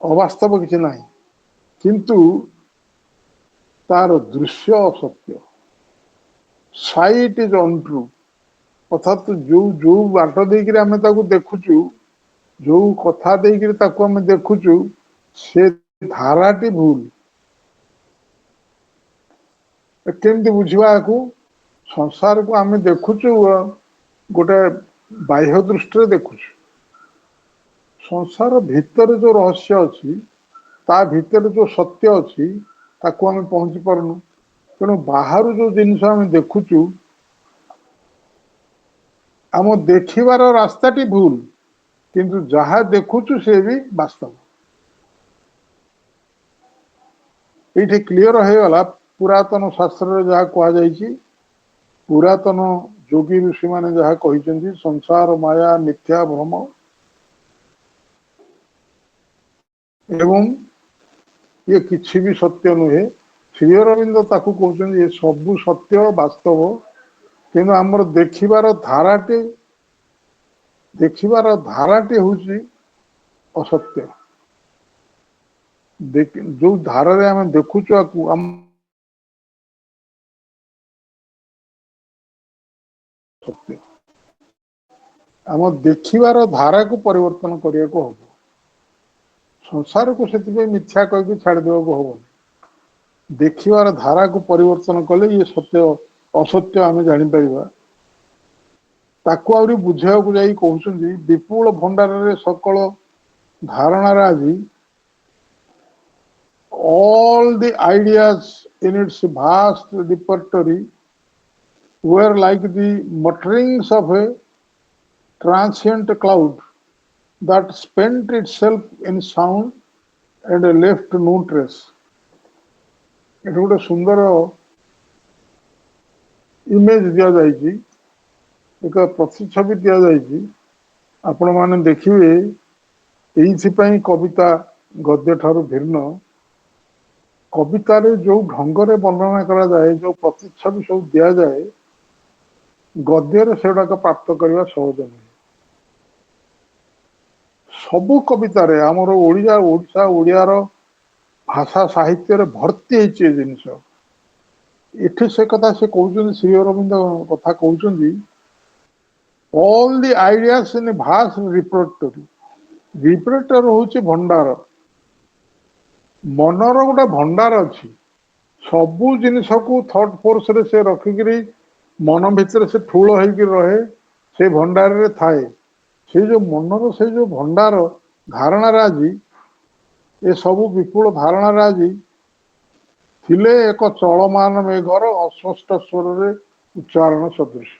[SPEAKER 1] अवास्तव किसी ना किंतु तार दृश्य असत्य साइट इज अनट्रू अर्थात जो जो बाट देकर आम देखुचु जो कथा देकर ताको आम देखुचु से धाराटी भूल केमती बुझा संसार को आम देखुचु गोटे बाह्य दृष्टि देखुचु संसार भितर जो रहस्य अच्छी ता भितर जो सत्य अच्छी ताको आम पहुंची पारनु तेणु बाहर जो जिनस आम देखुचु आम देखिबार रास्ताटी भूल किंतु जहाँ देखुचु से भी वास्तव ये क्लीयर हो गला पुरातन शास्त्र जहाँ कहुई पुरातन जोगी ऋषि माने जहाँ कही संसार माया मिथ्या भ्रम एवं ये किसी भी सत्य नुहे श्री अरविंद ताकू कहते ये सबू सत्य वास्तव किंतु आमर देखिबार धाराटी हूँ असत्य जो धारा आम देखुचु आम सत्य आम देखिबार धारा को परिवर्तन करने को हम संसार को से मिथ्या कह छाड़देवा को हम देखिबार धारा को परिवर्तन कले ये सत्य असत्य आम जापर ताकू आहरी बुझा को जाई कहते विपुल भंडार रे सकल धारणार आज all the ideas in its vast repertory were like the mutterings of a transient cloud that spent itself in sound and left no trace. ये गोटे सुंदर इमेज दिया जाइए एक प्रतिच्छवि दिया जाइए आपण माने देखिए एइथिपई कविता गद्य ठारू भिन्न कवितार जो ढंग से वर्णना करा जाए जो प्रतिच्छवि सब दि जाए गद्य से प्राप्त करने सहज नुहे सबु कवितार आमर ओडिशा ओडियार भाषा साहित्य भर्ती है जिनस इथे से कथा से कहते श्री अरविंद कथा कहते all the ideas in vast reporter हूँ भंडार मनर गोटे भंडार अच्छी सबू जिनस को थॉट फोर्स रे से रखिकी मन भितर से ठूल होकर रहे से भंडार रे थाए से जो मनर से जो भंडार धारणा आज ये सबू विपुल धारणा आज थिले एक चलमान मेघर अस्पष्ट स्वर रे उच्चारण सदृश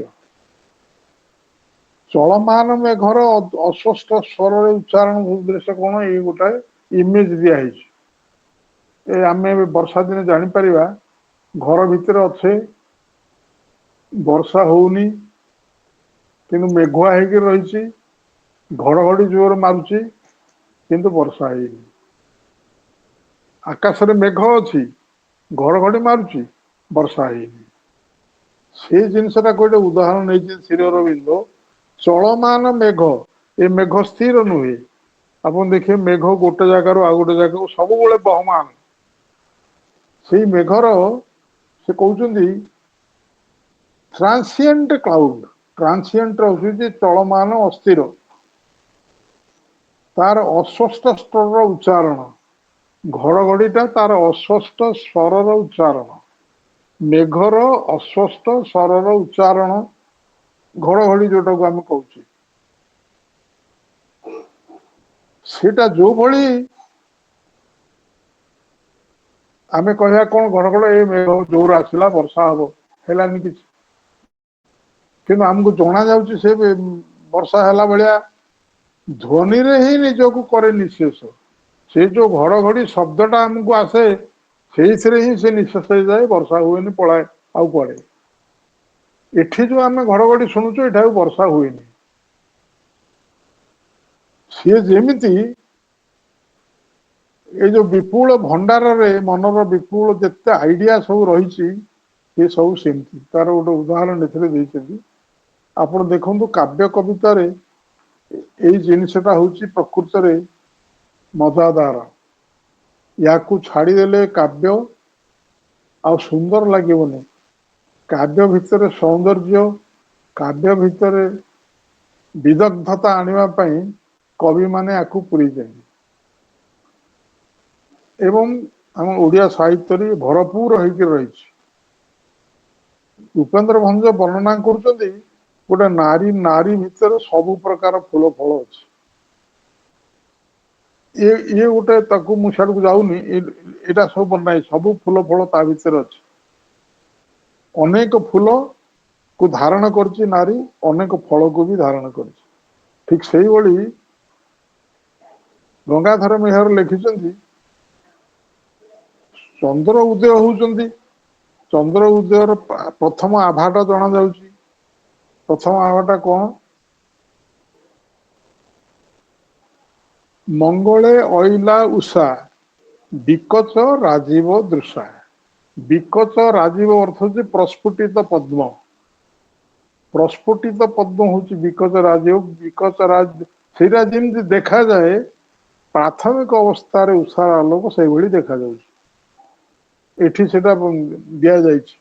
[SPEAKER 1] चलमान मेघर अस्पष्ट स्वर रे उच्चारण सदृश कौन ये गोटे इमेज दिखाई आम वर्षा दिन जापर घर भितर अच्छे वर्षा होनी किंतु मेघुआ होकर रही घड़घड़ी जोर मारुची किंतु वर्षा है आकाश रे मेघ अच्छी घड़घड़ी मारुची वर्षा है से जिनसा गोटे उदाहरण नहीं श्री अरविंद चलमान मेघ ये मेघ स्थिर नुहे आप देखिए मेघ गोटे जगार आ गोटे जगह सब बहमान से मेघर से कहते ट्रांसिएंट क्लाउड ट्रांसिएंट हूँ चलमान अस्थिर तार अस्पष्ट स्वर उच्चारण घड़घड़ीटा तार अस्पष्ट स्वर उच्चारण मेघर अस्पष्ट स्वर उच्चारण घड़घड़ी जोटा को आम कहूँ सेटा जो भली आमे कहया कौन घड़घड़ ये मेघ जोर आसला वर्षा हम है कि आमको जना जा वर्षा है भाया ध्वनि रे ही निजक करे निशेष से जो घड़घड़ी शब्दटा आमको आसे से ही से निशेष हो जाए वर्षा हुए पलाए आउ कड़े एठी जो आम घड़घड़ी शुणुचु एठा वर्षा हुए सी जेमिति ये जो विपुल भंडार रे मनर विपुल जिते आइडिया सब रही ये सब सेमती तार गोटे उदाहरण देते आप देखु काव्य कवितार यही जिनसटा हूँ प्रकृत में मजादार या छाड़देले काव्य आ सुंदर लगेनि काव्य भितर सौंदर्य काव्य भितर विदग्धता आने कवि माने आकु पूरी एवं आम ओडिया साहित्य रे भरपूर होकर रही। उपेन्द्र भंज वर्णना कर गोटे नारी नारी भितर सबु प्रकार फूल फल अच्छे ये गोटे ताकू मुझाड़ को जाऊनी एटा सब बनाई सबू फूल फल ता भीतर अच्छे अनेक फूल को धारण करची नारी अनेक फल को भी धारण करची ठीक से ही बड़ी गंगाधर मेहर लिखिं चंद्र उदय होउचंदी चंद्र उदयर प्रथम आभाटा जना जाउची प्रथम आभाटा कौन मंगले अइला उषा विकच राजीव दृशा विकच राजीव अर्थ होची प्रस्फुटित पद्म प्रस्फुटित पद्म होची विकच राजीव विकच राज सेरा जेमति देखा जाए प्राथमिक अवस्था उषार आलोक से भली देखा जाउची एठी सेटा दिया जाइछि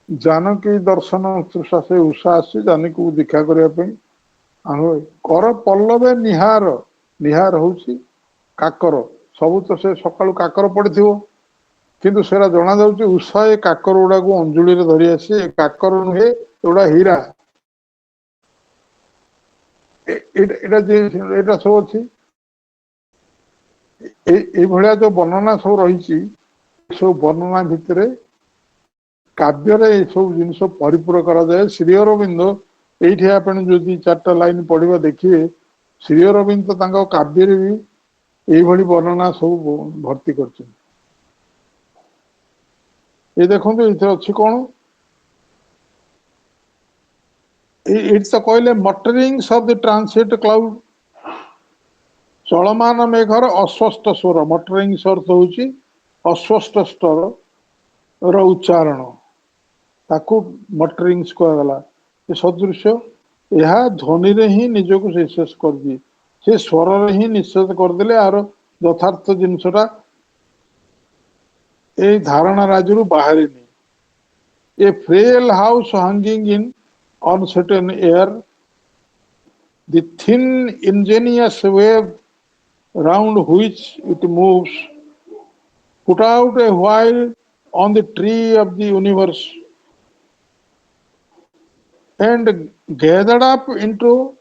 [SPEAKER 1] जानकी दर्शन तृषा से उषा आसी जानकी को देखा करने कर पल्लवे निहार निहार होउची काकर सबू तो से सकाळु काकर पड़िथिवो किंतु सेरा जना जाउची उषा ए काकर गुडा को अंजुली रे धरि आसी काकर नुहे एडा हीरा एटा सब अच्छी भलिया जो वर्णना सब रही सब वर्णना भितर काव्य सब जिन परिपूर करा जाए श्री अरविंद ये आपन जो चार्टा लाइन पढ़वा देखिए श्री अरविंद तो काव्य भी यही वर्णना सब भर्ती कर देखो ये अच्छी कौन ये तो कहले mutterings of the transit cloud चलमान मेघर अस्वस्थ स्वर मटरिंग्स अर्थ होची अस्वस्थ स्वर उच्चारण ताकू मटरिंग्स कहगला ये सदृश यह ध्वनि रे ही निजक निशेष कर दी से स्वर रे ही निश्चय करदे आर यथार्थ जिनसटा ए धारणा राज्य बाहर a frail house hanging in uncertain air the thin ingenious wave round which it moves put out a while on the tree of the universe and gathered up into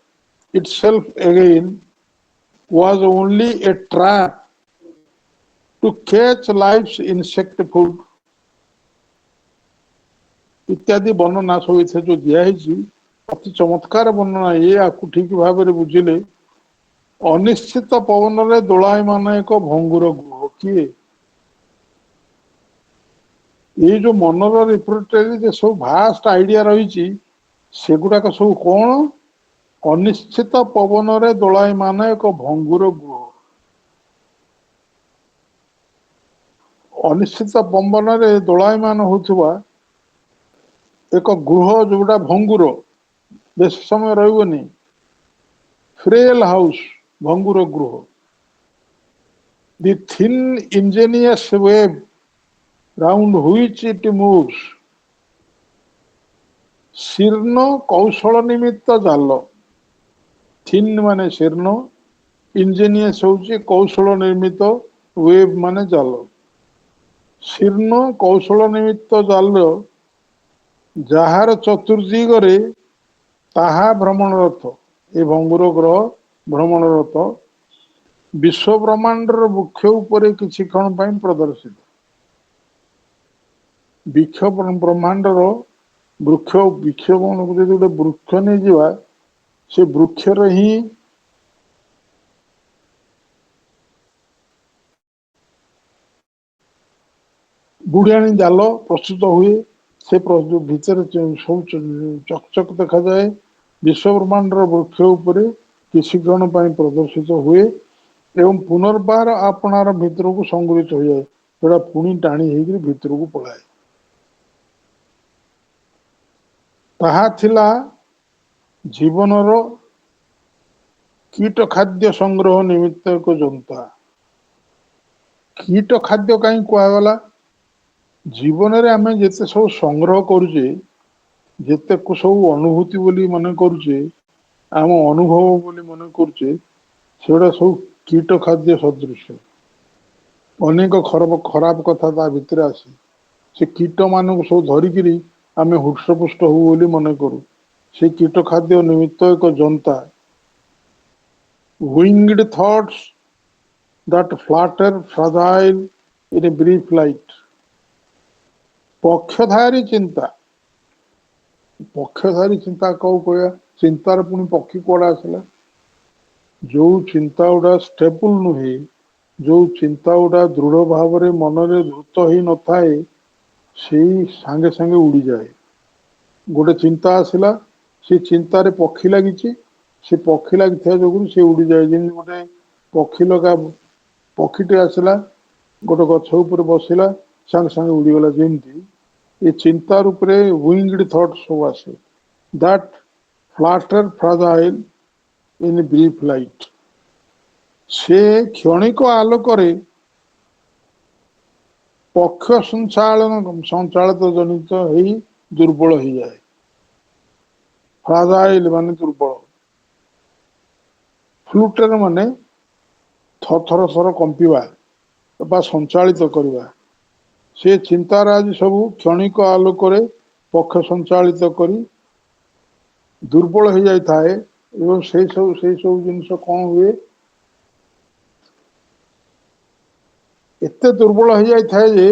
[SPEAKER 1] itself again was only a trap to catch life's insect food इत्यादि वर्णना सब इथे जो दिया अति चमत्कार वर्णना ये आपको ठीक भाव में बुझिले अनिश्चित पवन रे दोलायमान एक भंगुर गुह किए ये जो मनर रिपोर्टरी सब भास्ट आइडिया रही सेगुड़ाक सब कौन अनिश्चित पवन रे दोलायमान एक भंगुर गुह अनिश्चित पवन रे दोलायमान होथुवा एक गृह जोटा भंगुर बेस समय रही फ्रेल हाउस भंगुर गृह the thin ingenious web round which it moves शीर्ण कौशल निमित्त जाल थिन माने शीर्ण इंजीनियस होची कौशल निर्मित वेब माने जाल शीर्ण कौशल निमित्त जाल जार चतुर्दिगरे ताहा भ्रमणरथ ए भंगुर ग्रह भ्रमणरथ विश्व ब्रह्मांडर वृक्ष उपरे किसी क्षण पर प्रदर्शित वृक्ष ब्रह्मांडर वृक्ष वृक्ष कौन गोटे वृक्ष नहीं जावा से वृक्षर ही बुढ़ियाणी जाल प्रस्तुत हुए से भीतर सब चकचक देखा जाए विश्व ब्रह्मांडर वृक्ष उपरे किसी क्षण पर प्रदर्शित हुए एवं पुनर्बार आपणार भितर को संग्रहित हो जाए जोड़ा पुणी टाणी होकर भितर को पलाए ताहा थिला जीवनर कीट खाद्य संग्रह निमित्त एक जंता कीट खाद्य कहीं कहगला जीवन रे आमे जेते सब संग्रह करुचे जेते को सब अनुभूति बोली मन करुचे ଆମ ଅନୁଭବ ବୋଲି ମନେ କରୁଛେ ସେଗୁଡା ସବୁ କୀଟ ଖାଦ୍ୟ ସଦୃଶ। ଅନେକ ଖରାପ କଥା ତା ଭିତରେ ଆସେ। ସେ କୀଟ ମାନଙ୍କୁ ସବୁ ଧରିକିରି ଆମେ ହୃଷ୍ଟପୃଷ୍ଟ ହଉ ବୋଲି ମନେ କରୁ। ସେ କୀଟ ଖାଦ୍ୟ ନିମିତ୍ତ ଏକ ଜନ୍ତା। winged thoughts that flutter fragile in a brief light। ପକ୍ଷଧାରୀ ଚିନ୍ତା। ପକ୍ଷଧାରୀ ଚିନ୍ତା କଉ କହିବା, ଚିନ୍ତାର ପୁଣି ପକ୍ଷୀ କୁଆଡେ ଆସିଲା? ଯୋଉ ଚିନ୍ତା ଗୁଡା ଷ୍ଟେବୁଲ ନୁହେଁ, ଯୋଉ ଚିନ୍ତା ଗୁଡା ଦୃଢ ଭାବରେ ମନରେ ଧୃତ ହେଇ ନଥାଏ, ସେଇ ସାଙ୍ଗେ ସାଙ୍ଗେ ଉଡିଯାଏ। ଗୋଟେ ଚିନ୍ତା ଆସିଲା, ସେ ଚିନ୍ତାରେ ପକ୍ଷୀ ଲାଗିଛି, ସେ ପକ୍ଷୀ ଲାଗିଥିବା ଯୋଗୁରୁ ସେ ଉଡିଯାଏ। ଯେମିତି ଗୋଟେ ପକ୍ଷୀ ଲଗା ପକ୍ଷୀଟି ଆସିଲା, ଗୋଟେ ଗଛ ଉପରେ ବସିଲା, ସାଙ୍ଗେ ସାଙ୍ଗେ ଉଡିଗଲା। ଯେମିତି ଏ ଚିନ୍ତା ରୂପରେ ୱିଙ୍ଗଡ ଥଟ୍ ସବୁ ଆସେ। That flutter fragile in brief light. ସେ କ୍ଷଣିକ ଆଲୋକରେ ପକ୍ଷ ସଞ୍ଚାଳିତ ଜନିତ ହେଇ ଦୁର୍ବଳ ହେଇଯାଏ। ଫ୍ରାଜାଇଲ ମାନେ ଦୁର୍ବଳ, ଫ୍ଲୁଟର ମାନେ ଥର ଥର କମ୍ପିବା ବା ସଞ୍ଚାଳିତ କରିବା। ସେ ଚିନ୍ତାର ଆଜି ସବୁ କ୍ଷଣିକ ଆଲୋକରେ ପକ୍ଷ ସଞ୍ଚାଳିତ କରି ଦୁର୍ବଳ ହେଇଯାଇଥାଏ। ଏବଂ ସେଇ ସବୁ ଜିନିଷ କଣ ହୁଏ, ଏତେ ଦୁର୍ବଳ ହେଇଯାଇଥାଏ ଯେ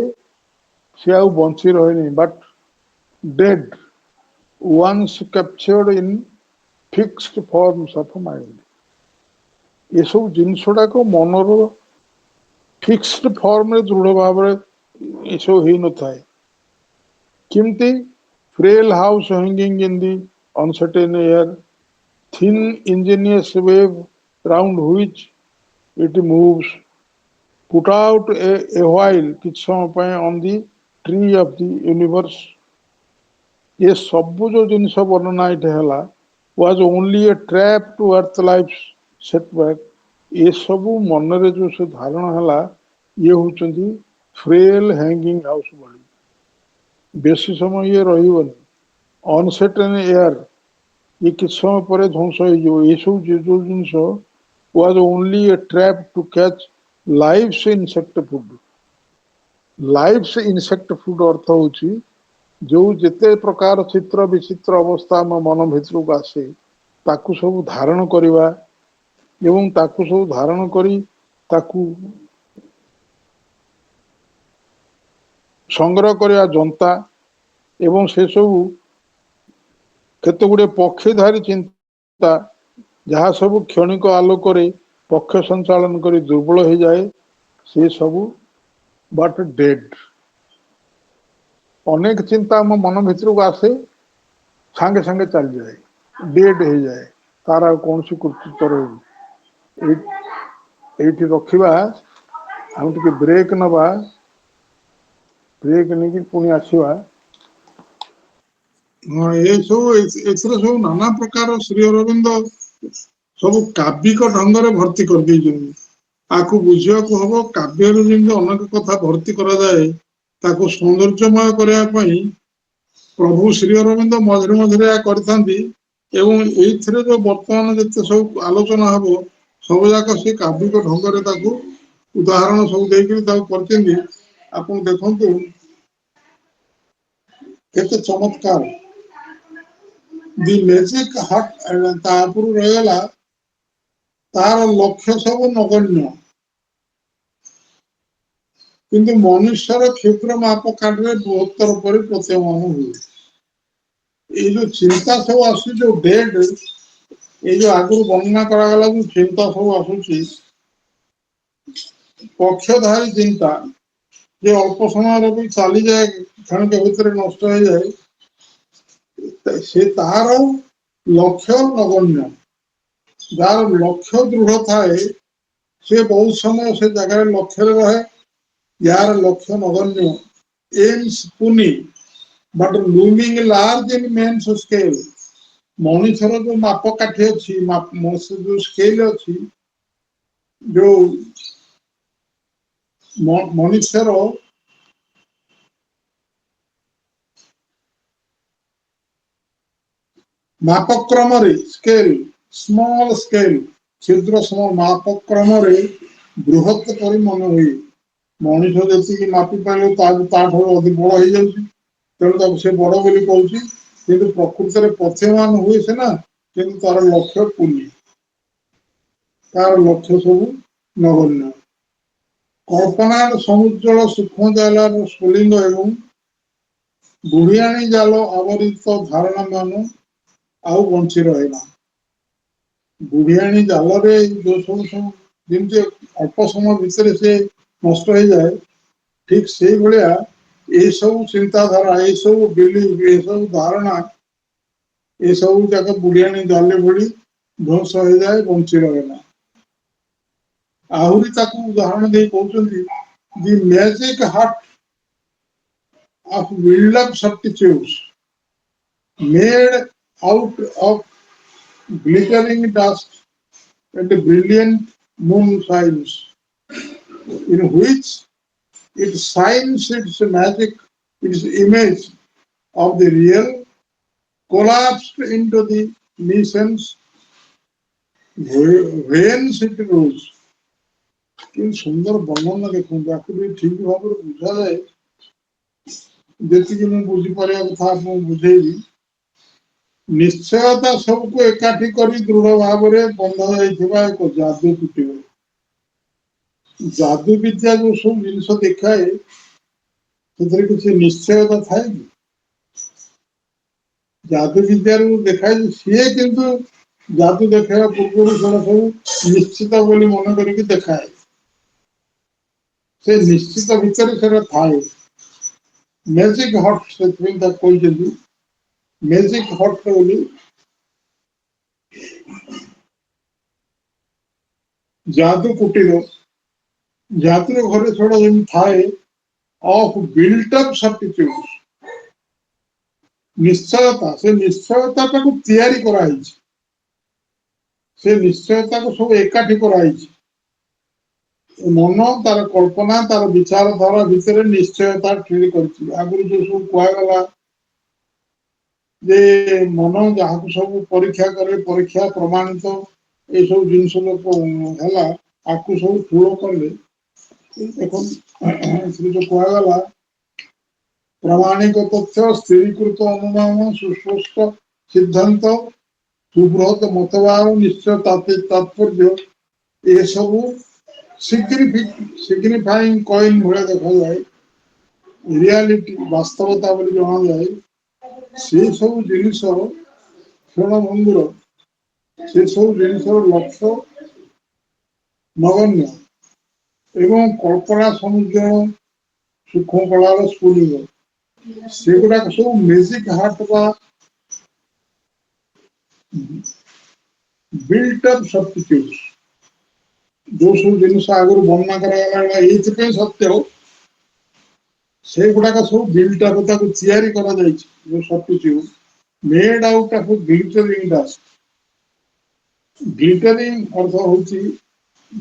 [SPEAKER 1] ସେ ଆଉ ବଞ୍ଚି ରହେନି, but dead ones captured in fixed forms of mind. ଏସବୁ ଜିନିଷ ଟାକୁ ମନର ଫିକ୍ସଡ ଫର୍ମରେ ଦୃଢ ଭାବରେ ଏସବୁ ହେଇନଥାଏ। କେମିତି? Frail house hanging in the uncertain air, thin ingenious wave round which it moves, put out a while କିଛି ସମୟ ପାଇଁ on the tree of the universe। ये ସବୁ ଯୋଉ ଜିନିଷ ବର୍ଣ୍ଣନା ଏଠି ହେଲା was only a trap to earth life's setback। ଏସବୁ ମନରେ ଯୋଉ ସେ ଧାରଣା ହେଲା, ଇଏ ହଉଛନ୍ତି ଫ୍ରେଲ ହ୍ୟାଙ୍ଗିଂ ହାଉସ ଭଳି, ବେଶୀ ସମୟ ଇଏ ରହିବନି। ଅନସର୍ଟେନ ଏୟାର, ଇଏ କିଛି ସମୟ ପରେ ଧ୍ୱଂସ ହେଇଯିବ। ଏସବୁ ଯୋଉ ଜିନିଷ was only a trap to catch life's insect food। Life's insect food ଅର୍ଥ ହଉଛି ଯୋଉ ଯେତେ ପ୍ରକାର ଚିତ୍ର ବିଚିତ୍ର ଅବସ୍ଥା ଆମ ମନ ଭିତରକୁ ଆସେ, ତାକୁ ସବୁ ଧାରଣ କରିବା ଏବଂ ତାକୁ ସବୁ ଧାରଣ କରି ତାକୁ ସଂଗ୍ରହ କରିବା ଯନ୍ତା। ଏବଂ ସେ ସବୁ କେତେ ଗୁଡେ ପକ୍ଷୀଧାରୀ ଚିନ୍ତା, ଯାହା ସବୁ କ୍ଷଣିକ ଆଲୋକରେ ପକ୍ଷ ସଞ୍ଚାଳନ କରି ଦୁର୍ବଳ ହେଇଯାଏ, ସେ ସବୁ ବଟ୍ ଡେଡ୍। ଅନେକ ଚିନ୍ତା ଆମ ମନ ଭିତରକୁ ଆସେ, ସାଙ୍ଗେ ସାଙ୍ଗେ ଚାଲିଯାଏ, ଡେଡ୍ ହେଇଯାଏ, ତାର ଆଉ କୌଣସି କୃତିତ୍ୱ ରହୁନି। ଏଇଠି ରଖିବା, ଆମେ ଟିକେ ବ୍ରେକ୍ ନବା, ବ୍ରେକ୍ ନେଇକି ପୁଣି ଆସିବା। ହଁ, ଏଥିରେ ସବୁ ନାନା ପ୍ରକାର ଶ୍ରୀ ଅରବିନ୍ଦ ସବୁ କାବ୍ୟିକ ଢଙ୍ଗରେ ଭର୍ତ୍ତି କରିଦେଇଛନ୍ତି। ଆକୁ ବୁଝିବାକୁ ହବ, କାବ୍ୟରେ ଯେମିତି ଅନେକ କଥା ଭର୍ତ୍ତି କରାଯାଏ, ତାକୁ ସୌନ୍ଦର୍ଯ୍ୟମୟ କରିବା ପାଇଁ ପ୍ରଭୁ ଶ୍ରୀ ଅରବିନ୍ଦ ମଝିରେ ମଝିରେ ଏହା କରିଥାନ୍ତି। ଏବଂ ଏଇଥିରେ ଯୋଉ ବର୍ତ୍ତମାନ ଯେତେ ସବୁ ଆଲୋଚନା ହବ, ସବୁ ଯାକ ସେ କାବ୍ୟିକ ଢଙ୍ଗରେ ତାକୁ ଉଦାହରଣ ସବୁ ଦେଇକରି ତାକୁ କରିଛନ୍ତି। ଆପଣ ଦେଖନ୍ତୁ କେତେ ଚମତ୍କାର। ଦି ମ୍ୟାଜିକ ହଟ୍, ତାପରୁ ରହିଗଲା ତାର ଲକ୍ଷ୍ୟ ସବୁ ନଗଣ୍ୟ, କିନ୍ତୁ ମନୁଷ୍ୟର କ୍ଷୁଦ୍ର ମାପକାଠିରେ ବୃହତ୍ତର ପରି ପ୍ରତୀୟମାନ ହୁଏ। ଏଇ ଯୋଉ ଚିନ୍ତା ସବୁ ଆସୁଛି, ଯୋଉ ଡେଡ୍, ଏଇ ଯୋଉ ଆଗରୁ ବର୍ଣ୍ଣନା କରାଗଲା ଯୋଉ ଚିନ୍ତା ସବୁ ଆସୁଛି, ପକ୍ଷଧାରୀ ଚିନ୍ତା, ଯେ ଅଳ୍ପ ସମୟରେ ବି ଚାଲିଯାଏ, କ୍ଷଣକ ଭିତରେ ନଷ୍ଟ ହେଇଯାଏ, ସେ ତାହାର ଲକ୍ଷ୍ୟ ନଗଣ୍ୟ। ଯାହାର ଲକ୍ଷ୍ୟ ଦୃଢ ଥାଏ, ସେ ବହୁତ ସମୟ ସେ ଜାଗାରେ ଲକ୍ଷ୍ୟରେ ରହେ। ୟାର ଲକ୍ଷ୍ୟ ନଗଣ୍ୟ, ଏମ୍ସ ପୁନି, but looming large in men's scale. ମଣିଷର ଯୋଉ ମାପକାଠି ଅଛି, ଯୋଉ ସ୍କେଲ ଅଛି, ଯୋଉ ମନୁଷ୍ୟର ମାପକ୍ରମରେ ସ୍କେଲ, स्मॉल स्केल क्षुद्र सम मापक्रम बृहत परि मन हुए मनुष्य जी मापी पारे अधिक बड़ हो जाऊँगी तेणु से बड़ बोली कहूँ कि प्रकृत में पथ्यमान हुए सीना कि तार लक्ष्य पूर्ण तार लक्ष्य सब नगण्य कल्पनार समुज्जल सूक्ष्म जालार स्फुलिंग एवं बुढ़ियाणी जाल आवरित धारणा मान आउ बंची रहेना बुढ़ियाणी जाल जो सब सब जमी अल्प समय भितर से नष्ट हो जाए ठीक से भाया ये सब चिंताधारा ये सब बिलीव ये सब धारणा ये सब जाक बुढ़ियाणी जाले भली ध्वंस हो जाए बंची रहेना आहरी ताकू उदाहरण दे कहते the magic heart of build-up substitutes made out of glittering dust and brilliant moonshines, in which it shines its magic, its image of the real, collapsed into the nuisance whence it rose. कि सुंदर वर्णन देखो ठीक भाव बुझा जाए जी मुझे बुझीपर कथा बुझेबी निश्चयता सबको एकाठी कर दृढ़ भाव में बंधा जाइथिबा एक जादू कुटीर जादू विद्या जो सब जिन देखाए किसी निश्चयता थाए कि जादू विद्या देखाए सी किंतु जादू देखा पूर्व सब निश्चित बोली मन करके देखाए से निश्चित भितर से थाए मैजिक हट से कहते मैजिक हट बोली जादू कुटीर जादुर घर छोड़ा जमी थाए ऑफ बिल्ट अप सब्स्टिट्यूट्स निश्चयता से निश्चयता को तैयारी कराई से निश्चयता को सब एकाठी कराई मन तार कल्पना तार विचारधारा भितर निश्चयता ठेली कर आगुरी जो सब कहगला जे मन जहाँ सब परीक्षा करे परीक्षा प्रमाणित ये सब जिन है आपको सब ठूल कले देख जो कहगला प्रामाणिक तथ्य स्थिरीकृत अनुमान सुस्पष्ट सिद्धांत सुबृहत मतवाद निश्चय तात्पर्य ये सब सिग्निफाइंग कॉइन भाया देखा जाए रियलिटी वास्तवता बोली जना जाए से सब जिनिस क्षण मंदिर से सब जिनिस लक्ष्य नगण्य एवं कल्पना समुद्र सूक्ष्म कलार स्फुलिंग से गुड़ाक सब मैजिक हार्ट बा बिल्ट अप सब्स्टिट्यूट्स जो सब जिनिस आगुरी वर्णना करागला ये सत्य से गुड़ाक सब बिल्ट अप तैयारी करा जो substitute made out of glittering dust glittering अर्थ हूँ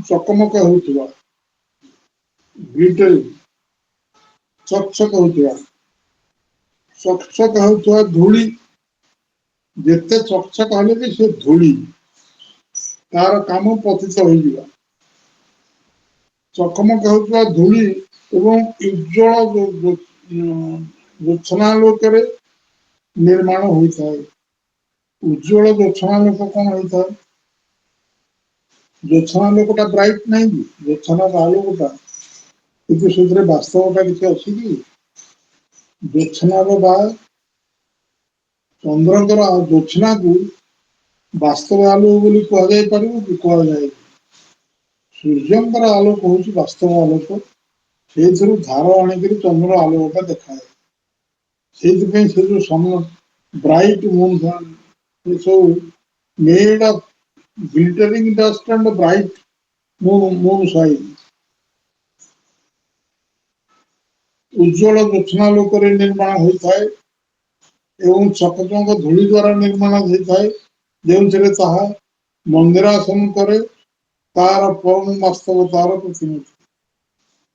[SPEAKER 1] चकमक होता ग्लिटरिंग चकचक होता चकचक होता धूली जिते चकचक हेले भी से धूली तार काम पतित हो चकमक होता धूली एवं उज्जवल ज्योत्सनालोक निर्माण होता है उज्जवल ज्योत्सनालोक कौन होता है ज्योत्सनालोकटा ब्राइट नहीं ज्योत्सना आलोकटा किंतु से वास्तवता किसी अच्छी कि ज्योत्सनार बा चंद्रकर ज्योत्सना को वास्तव आलोक बोली कह कि कहुए सूर्यंकर आलोक हूँ वास्तव आलोक से धार आणिक चंद्र आलोकटा देखाए से जो सम ब्राइट मून सब made of glittering dust and bright moonshine उज्जवल ज्योत्सनालोक निर्माण होता है एवं चकचक धूली द्वारा निर्माण होता है जो मंदिरासन करे तार परम वास्तवतार प्रतिनिधि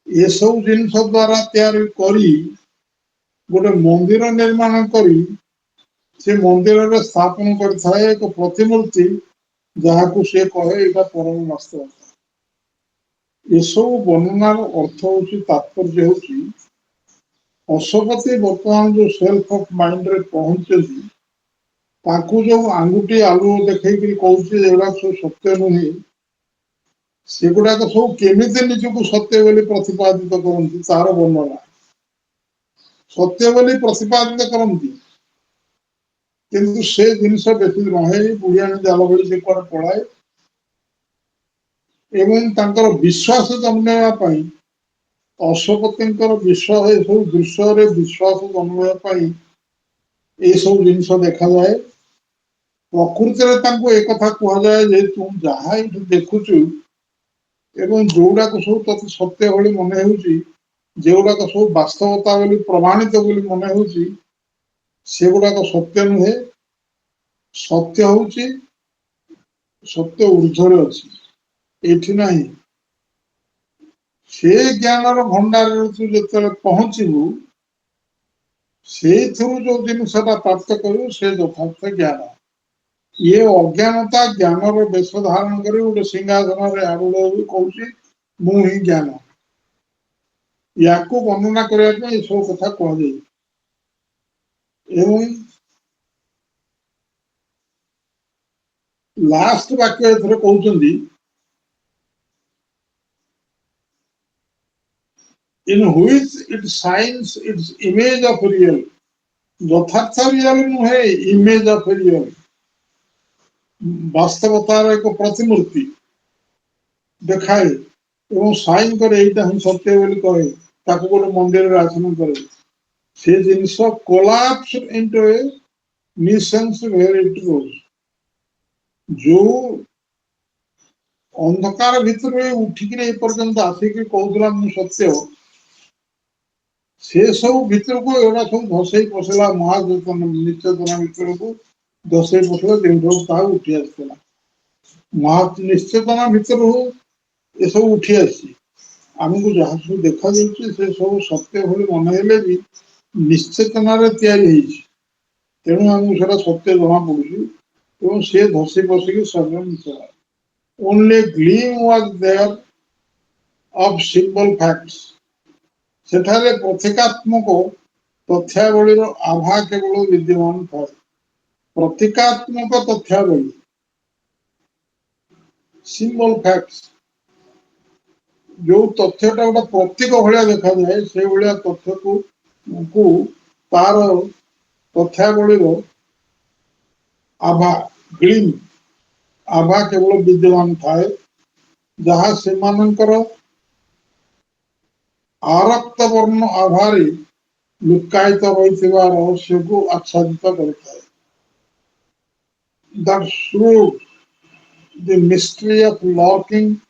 [SPEAKER 1] ये सब जिनस द्वारा तैयारी करी गोटे मंदिर निर्माण करी से मंदिर स्थापन कर एक प्रतिमूर्ति ଯାହାକୁ ସେ କହେ ଏଇଟା ପରମ ବାସ୍ତବତା। ଏସବୁ ବର୍ଣ୍ଣନାର ଅର୍ଥ ହଉଛି ତାତ୍ପର୍ଯ୍ୟ ହଉଛି ଅଶୋକତି ବର୍ତ୍ତମାନ ଯୋଉ ସେଲ୍ଫ ଅଫ ମାଇଣ୍ଡରେ ପହଞ୍ଚିଛନ୍ତି ତାଙ୍କୁ ଯୋଉ ଆଙ୍ଗୁଠି ଆଲୁଅ ଦେଖେଇକିରି କହୁଛି ଏଗୁଡା ସବୁ ସତ୍ୟ ନୁହେଁ, ସେଗୁଡାକ ସବୁ କେମିତି ନିଜକୁ ସତ୍ୟ ବୋଲି ପ୍ରତିପାଦିତ କରନ୍ତି ତାର ବର୍ଣ୍ଣନା। ସତ୍ୟ ବୋଲି ପ୍ରତିପାଦିତ କରନ୍ତି କିନ୍ତୁ ସେ ଜିନିଷ ବେଶୀ ରହେ, ବୁଢିଆଣୀ ଜାଲ ଭଳି ସେ କୁଆଡେ ପଳାଏ ଏବଂ ତାଙ୍କର ବିଶ୍ୱାସ ଜନ୍ମେଇବା ପାଇଁ ଅଶୋକତିଙ୍କର ବିଶ୍ୱାସ ଏସବୁ ଦୃଶ୍ୟରେ ବିଶ୍ୱାସ ଜନ୍ମେଇବା ପାଇଁ ଏସବୁ ଜିନିଷ ଦେଖାଯାଏ। ପ୍ରକୃତିରେ ତାଙ୍କୁ ଏକଥା କୁହାଯାଏ ଯେ ତୁ ଯାହା ଏଇଠି ଦେଖୁଛୁ ଏବଂ ଯୋଉଗୁଡାକ ସବୁ ତତେ ସତ୍ୟ ଭଳି ମନେ ହେଉଛି, ଯେଉଗୁଡାକ ସବୁ ବାସ୍ତବତା ବୋଲି ପ୍ରମାଣିତ ବୋଲି ମନେ ହେଉଛି, ସେଗୁଡାକ ସତ୍ୟ ନୁହେଁ। ସତ୍ୟ ହଉଛି ସତ୍ୟ ଊର୍ଦ୍ଧ୍ୱରେ ଅଛି, ଏଇଠି ନାହିଁ। ସେ ଜ୍ଞାନର ଭଣ୍ଡାରରେ ତୁ ଯେତେବେଳେ ପହଞ୍ଚିବୁ ସେଇଥିରୁ ଯୋଉ ଜିନିଷଟା ପ୍ରାପ୍ତ କରିବୁ ସେ ଯଥାର୍ଥ ଜ୍ଞାନ। ଇଏ ଅଜ୍ଞାନତା ଜ୍ଞାନର ବେଶ ଧାରଣ କରି ଗୋଟେ ସିଂହାସନରେ ଆରୂଢ ହୋଇ କହୁଛି ମୁଁ ହିଁ ଜ୍ଞାନ। ୟାକୁ ବର୍ଣ୍ଣନା କରିବା ପାଇଁ ଏସବୁ କଥା କୁହାଯାଇଛି। ଏବଂ ଲାଷ୍ଟ ବାକ୍ୟ ଏଥିରେ କହୁଛନ୍ତି in which it shines its image of real। ଯଥାର୍ଥ ରିଅଲ ନୁହେଁ, ଇମେଜ ଅଫ ରିଅଲ, ବାସ୍ତବତାର ଏକ ପ୍ରତିମୂର୍ତ୍ତି ଦେଖାଏ ଏବଂ ସାଇନ୍ କରେ ଏଇଟା ହିଁ ସତ୍ୟ ବୋଲି କହେ, ତାକୁ ଗୋଟେ ମନ୍ଦିରରେ ଆସନ କରେ। ସେ ଜିନିଷ collapse into a nescience where it goes। ଯୋଉ ଅନ୍ଧକାର ଭିତରୁ ଉଠିକିରି ଏ ପର୍ଯ୍ୟନ୍ତ ଆସିକି କହୁଥିଲା ମୁଁ ସତ୍ୟ, ସେ ସବୁ ଭିତରକୁ ଏଗୁଡା ସବୁ ଧସେଇ ପଶିଲା ମହାଚେତନ ନିଶ୍ଚେତନା ଭିତରକୁ ଧସେଇ ପଶିଲା, ଯେଉଁଠୁ ତାହା ଉଠି ଆସିଥିଲା। ମହା ନିଶ୍ଚେତନା ଭିତରୁ ଏସବୁ ଉଠି ଆସିଛି। ଆମକୁ ଯାହା ସବୁ ଦେଖାଯାଉଛି ସେ ସବୁ ସତ୍ୟ ଭଳି ମନେ ହେଲେ ବି ନିଶ୍ଚେତନାରେ ତିଆରି ହେଇଛି, ତେଣୁ ଆମକୁ ସେଟା ସତ୍ୟ ଜଣା ପଡୁଛି ଏବଂ ସେ ଧସି ପଶିକି ସର୍ବ ମିଶିଲା। Only a gleam was there of simple facts। ସେଠାରେ ପ୍ରତୀକାତ୍ମକ ତଥ୍ୟାବଳୀର ଆଭା କେବଳ ବିଦ୍ୟମାନ ଥାଏ। ପ୍ରତୀକାତ୍ମକ ତଥ୍ୟାବଳୀ ସିମ୍ବଲ ଫ୍ୟାକ୍ଟସ, ଯୋଉ ତଥ୍ୟଟା ଗୋଟେ ପ୍ରତୀକ ଭଳିଆ ଦେଖାଯାଏ ସେଇଭଳିଆ ତଥ୍ୟକୁ ତାର ତଥ୍ୟାବଳୀର ଆଭା ଗ୍ଲିମ୍ ଆଭା କେବଳ ବିଦ୍ୟମାନ ଥାଏ, ଯାହା ସେମାନଙ୍କର ଆରକ୍ତ ବର୍ଣ୍ଣ ଆଭାରେ ଲୁକାୟିତ ରହିଥିବା ରହସ୍ୟକୁ ଆଚ୍ଛାଦିତ କରିଥାଏ। That shows the mystery of lurking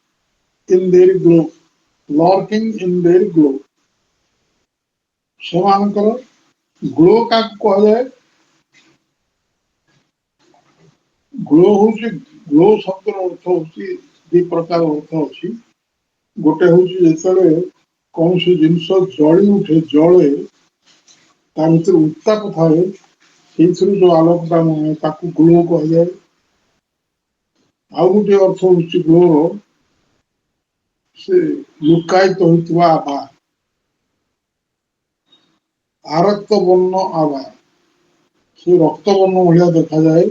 [SPEAKER 1] in their glow। lurking in their glow। ସେମାନଙ୍କର ଗ୍ଲୋ କାକୁ କୁହାଯାଏ? ଗ୍ଲୋ ହଉଛି, ଗ୍ଲୋ ଶବ୍ଦର ଅର୍ଥ ହଉଛି ଦି ପ୍ରକାର ଅର୍ଥ ଅଛି। ଗୋଟେ ହଉଛି ଯେତେବେଳେ କୌଣସି ଜିନିଷ ଜଳି ଉଠେ, ଜଳେ, ତା ଭିତରେ ଉତ୍ତାପ ଥାଏ, ସେଇଥିରୁ ଯୋଉ ଆଲୋକଟା ହୁଏ ତାକୁ ଗ୍ଲୋ କୁହାଯାଏ। ଆଉ ଗୋଟେ ଅର୍ଥ ହଉଛି ଗ୍ଲୋର ସେ ଲୁକାୟିତ ହୋଇଥିବା ଆଭା, ଆରକ୍ତ ବର୍ଣ୍ଣ ଆଭା, ସେ ରକ୍ତ ବର୍ଣ୍ଣ ଭଳିଆ ଦେଖାଯାଏ,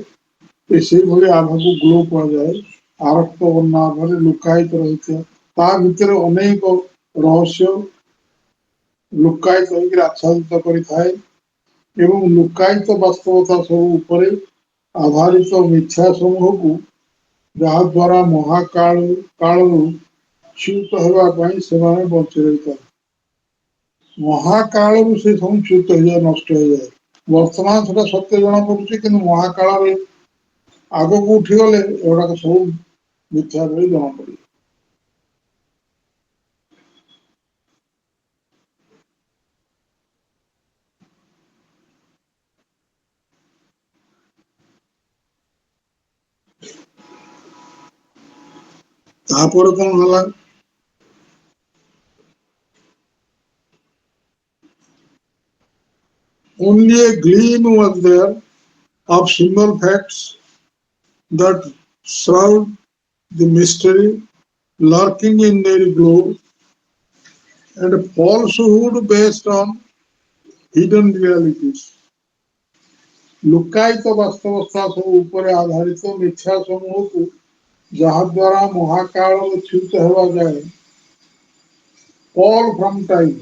[SPEAKER 1] ସେଇଭଳି ଆଭାକୁ ଗ୍ଲୋ କୁହାଯାଏ। ଆରକ୍ତ ବର୍ଣ୍ଣ ଆଭାରେ ଲୁକାୟିତ ରହିଥିବା, ତା ଭିତରେ ଅନେକ ରହସ୍ୟ ଲୁକାୟିତ ହୋଇକି ଆଚ୍ଛାଦିତ କରିଥାଏ ଏବଂ ଲୁକାୟିତ ବାସ୍ତବତା ସବୁ ଉପରେ ଆଧାରିତ ମିଥ୍ୟା ସମୂହକୁ, ଯାହା ଦ୍ୱାରା ମହାକାଳରୁ ଚ୍ୟୁତ ହେବା ପାଇଁ ସେମାନେ ବଞ୍ଚି ରହିଥାନ୍ତି। ମହାକାଳରୁ ସେ ସବୁ ଚ୍ୟୁତ ହେଇଯାଏ, ନଷ୍ଟ ହେଇଯାଏ। ବର୍ତ୍ତମାନ ସେଟା ସତ୍ୟ ଜଣା ପଡୁଛି କିନ୍ତୁ ମହାକାଳରେ ଆଗକୁ ଉଠିଗଲେ ଏଗୁଡାକ ସବୁ ମିଥ୍ୟା ଭଳି ଜଣା ପଡିବ। ତାପରେ କଣ ହେଲା? Only a gleam was there of single facts that solve the mystery lurking in their glow, and falsehood based on hidden realities. ଲୁକାୟିତ ବାସ୍ତବତା ସବୁ ଉପରେ ଆଧାରିତ ମିଥ୍ୟା ସମୂହକୁ ଯାହାଦ୍ୱାରା ମହାକାଳରୁ ଚ୍ୟୁତ ହେବା ଯାଏ all from time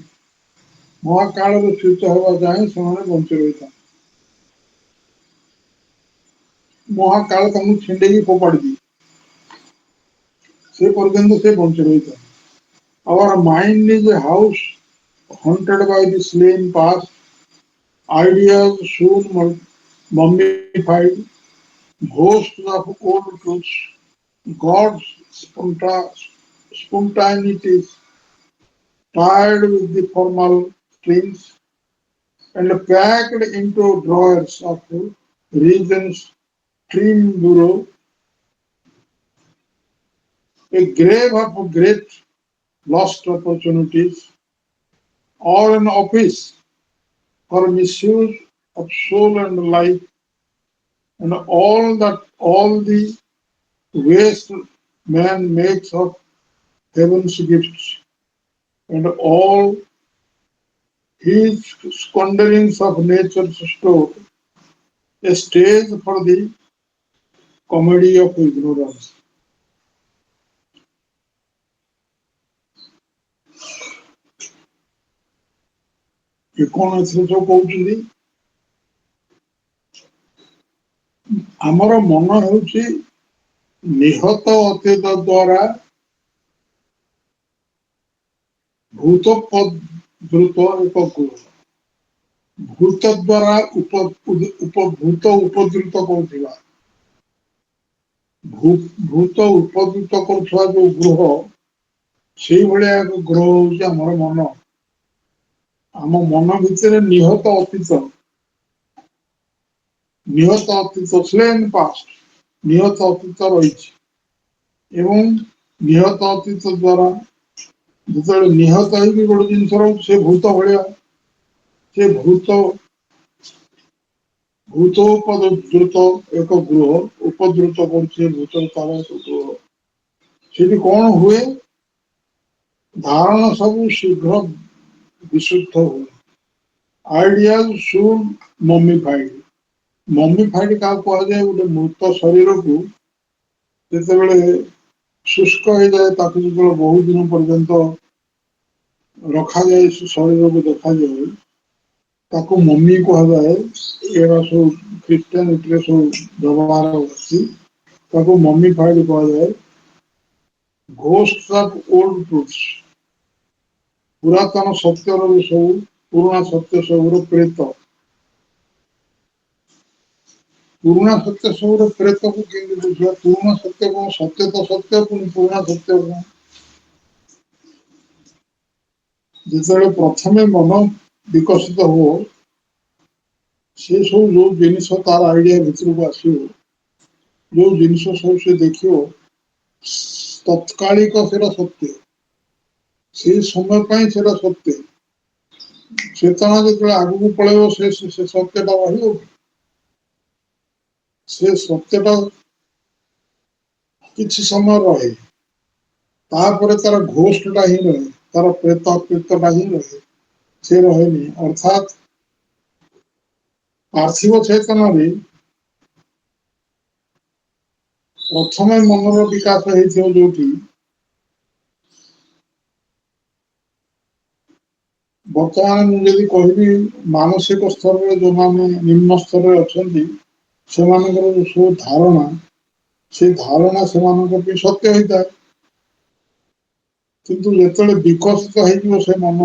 [SPEAKER 1] ମହାକାଳରୁ ଚ୍ୟୁତ ହେବା ଯାଏ ସେମାନେ ବଞ୍ଚି ରହିଥାନ୍ତି। ମହାକାଳ ତାଙ୍କୁ ଛିଣ୍ଡେଇକି ଫୋପାଡ଼ି ଦିଏ, ସେ ପର୍ଯ୍ୟନ୍ତ ସେ ବଞ୍ଚି ରହିଥାନ୍ତି। Our mind is a house haunted by the slain past, ideas soon mummified, ghosts of old truths, God's spontaneities tied with the formal strings and packed into drawers of reason's trim bureau, a grave of great lost opportunities, or an office for misuse of soul and life, and all the waste man makes of heaven's gifts, and all his squanderings of nature's store, a stage for the comedy of ignorance. ये कौन एथिरे सब कहउछिली हमर मन हेउछि निहत अतीत द्वारा भूतोपद्रुत एक गुण भूत द्वारा उपभूत उपद्रुत करुवा भूत उपद्रुत करुवा जो ग्रह से भाया एक ग्रह हूँ आमर मन आम मन भितर निहत अतीत स्लेन पास्ट निहत अतीत रही निहत अतीत द्वारा जो निहत हो गोटे जिनस रोचे से भूत भाया से भूतोपद्रुत एक गृह उपद्रुत कर भूत तार एक गृह से कौन हुए धारणा सब शीघ्र विशुद्ध हुए आइडियाज सुन मम्मीफाइड क्या कहुए गोटे मृत शरीर को जिते शुष्क हो जाए जो बहुत दिन पर्यंत रखा जाए शरीर को देखा जाए ताको मम्मी कहुए एरा सब क्रिश्चियनिटी सब व्यवहार अच्छी मम्मीफाइड कहुए घोस्ट ऑफ ओल्ड ट्रुथ्स पुरातन सत्यर सब पुराणा सत्य सब प्रेत पुराणा सत्य सब प्रेत को केंद्र बुझा पुराणा सत्य कौन सत्य तो सत्य पुराणा सत्य कौन जिते प्रथम मन विकसित हो से सब जो जिनस तार आइडिया भीतर को आस जो जिनस सब से देख तत्कालिक से सत्य से समय पर सत्य चेतना जो आग को पलैब से सत्यटा रही से सत्यटा किसी समय रहे तापर तार घोषटा ही रहे तार प्रेत प्रेतटा ही रहे से रहे अर्थात पार्थिव चेतना प्रथम मनर विकास हो जो बर्तमान मुझे कहबी मानसिक स्तर में जो मैंने निम्न स्तर में अच्छा से सब धारणा से धारणा से सत्य होता है किंतु जो विकसित हो मन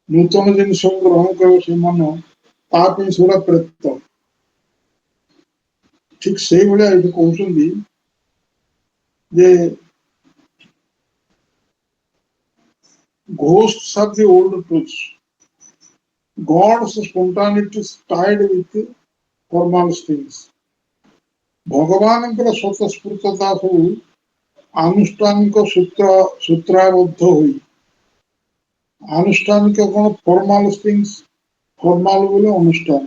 [SPEAKER 1] नूतन जिनस ग्रहण कर से मन ताप से प्रेत ठीक से भाया ये कहते ghosts of the old truths God's spontaneity tied with formal strings भगवान स्वतस्फूर्तता सब आनुष्ठानिक सूत्राबद्ध हुई आनुष्ठानिक कौन फॉर्मल स्ट्रिंग्स फॉर्मल बोले अनुष्ठान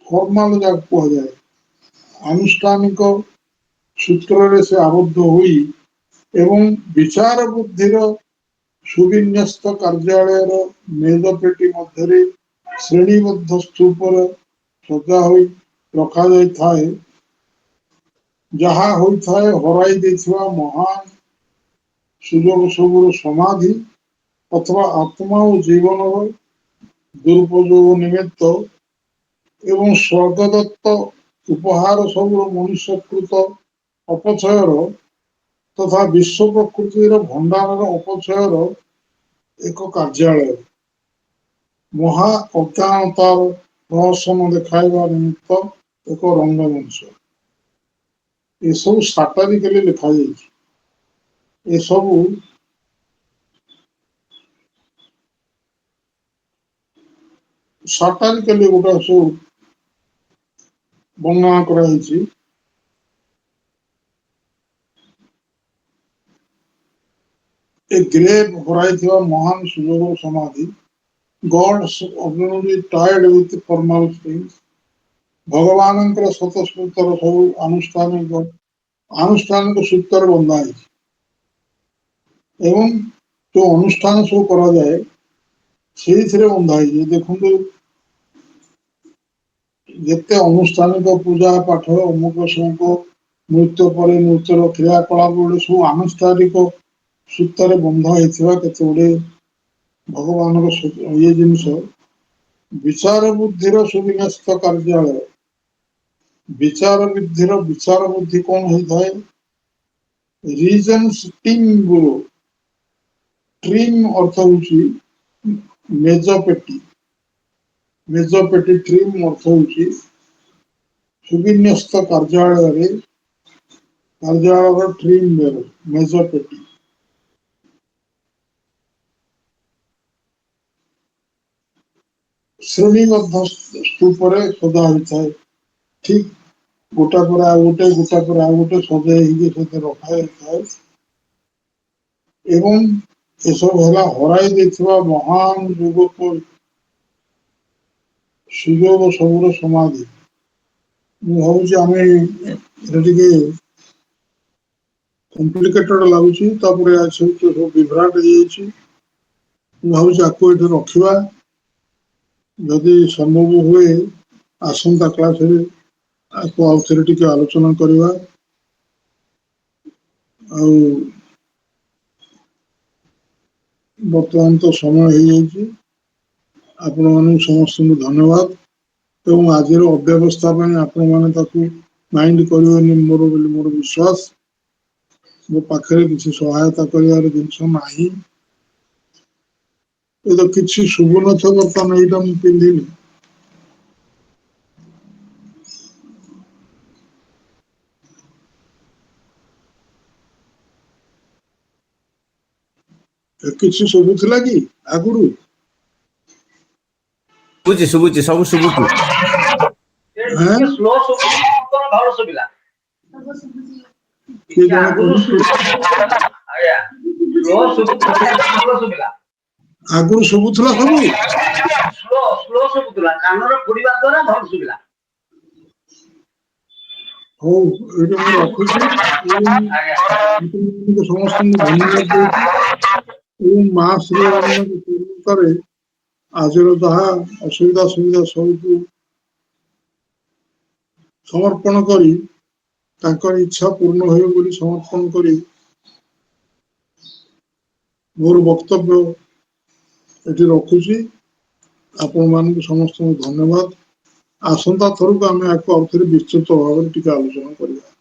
[SPEAKER 1] फॉर्मल जहाँ कह जाए आनुष्ठानिक सूत्र से आबद्ध हुई एवं विचार बुद्धिर सुविन्यस्त कार्यालय मेजपेटी मध्य श्रेणीबद्ध स्तूपर सजा हुई रखा जाए जहाँ होता है हराई देथिवा महान सुजोग सबुर समाधि अथवा आत्मा और जीवन दुरुपयोग निमित्त एवं स्वर्गदत्त उपहार सबुर मनुष्यकृत अपचयर तथा विश्व प्रकृतिर भंडार अपचयर एक कार्यालय महा अज्ञानतार रहस्यम देखाइबा निमित्त एक रंगमंच ये सब साटारिकली लिखा ये सब साटारिकली गोटा सब वर्णना कराई ए ग्रेव हराई महान सुजोग समाधि God obviously tied with formal things भगवान स्वतःस्फूर्तर सब आनुष्ठानिक सूत्र बंधा एवं जो अनुष्ठान सब करा जाए से बंधा देखो जिते अनुष्ठानिक पूजा पाठ अमुक समूक नृत्य पर नृत्यर क्रियाकलाप गुड़े सब आनुष्ठानिक सूत्र बंधा होते गुड़े भगवान ये जिनस विचार बुद्धिर सुविन्यस्त कार्यालय विचार बुद्धिर विचार बुद्धि कौन होता है रीजन्स टीम गुरु ट्रीम अर्थ होची मेजपेटी ट्रीम अर्थ होची सुविन्यस्त कार्यालय ट्रीम मेजपेटी श्रेणीबद्ध स्तूपर सजा होता है ठीक गोटा पर आ गोटे गोटा पर आ गोटे सजाई रखा जाता है एवं ये सब है हराई देथिबा महान युग सुजोग सबुर समाधि भावी आम कॉम्प्लिकेटेड लगुच सब विभ्राट भावी आपको ये रखा जदि संभव हुए आसंता क्लास आपको आउे टी आलोचना करवा बर्तमान तो समय हो आपण मान समस्त धन्यवाद एवं आज अव्यवस्था आपण मैंने माइंड कर मोर विश्वास मो पाखे किसी सहायता कर जिन ये तो किसी शुभ न बर्तमान यहीटा मुझे पिंधिनी किसी शुभुला कि आगुरी
[SPEAKER 2] शुभुची सब शुभुची
[SPEAKER 1] आगुरी शुभुला सब हो रखुची समस्त धन्यवाद माँ श्री अरण्य आज जहाँ असुविधा सुविधा सब समर्पण कर इच्छा पूर्ण हो समर्पण कर मोर वक्तव्य ये रखुची आपण मान समस्त धन्यवाद आसंता थर को आम आपको आउे विस्तृत भाव में आलोचना करवा।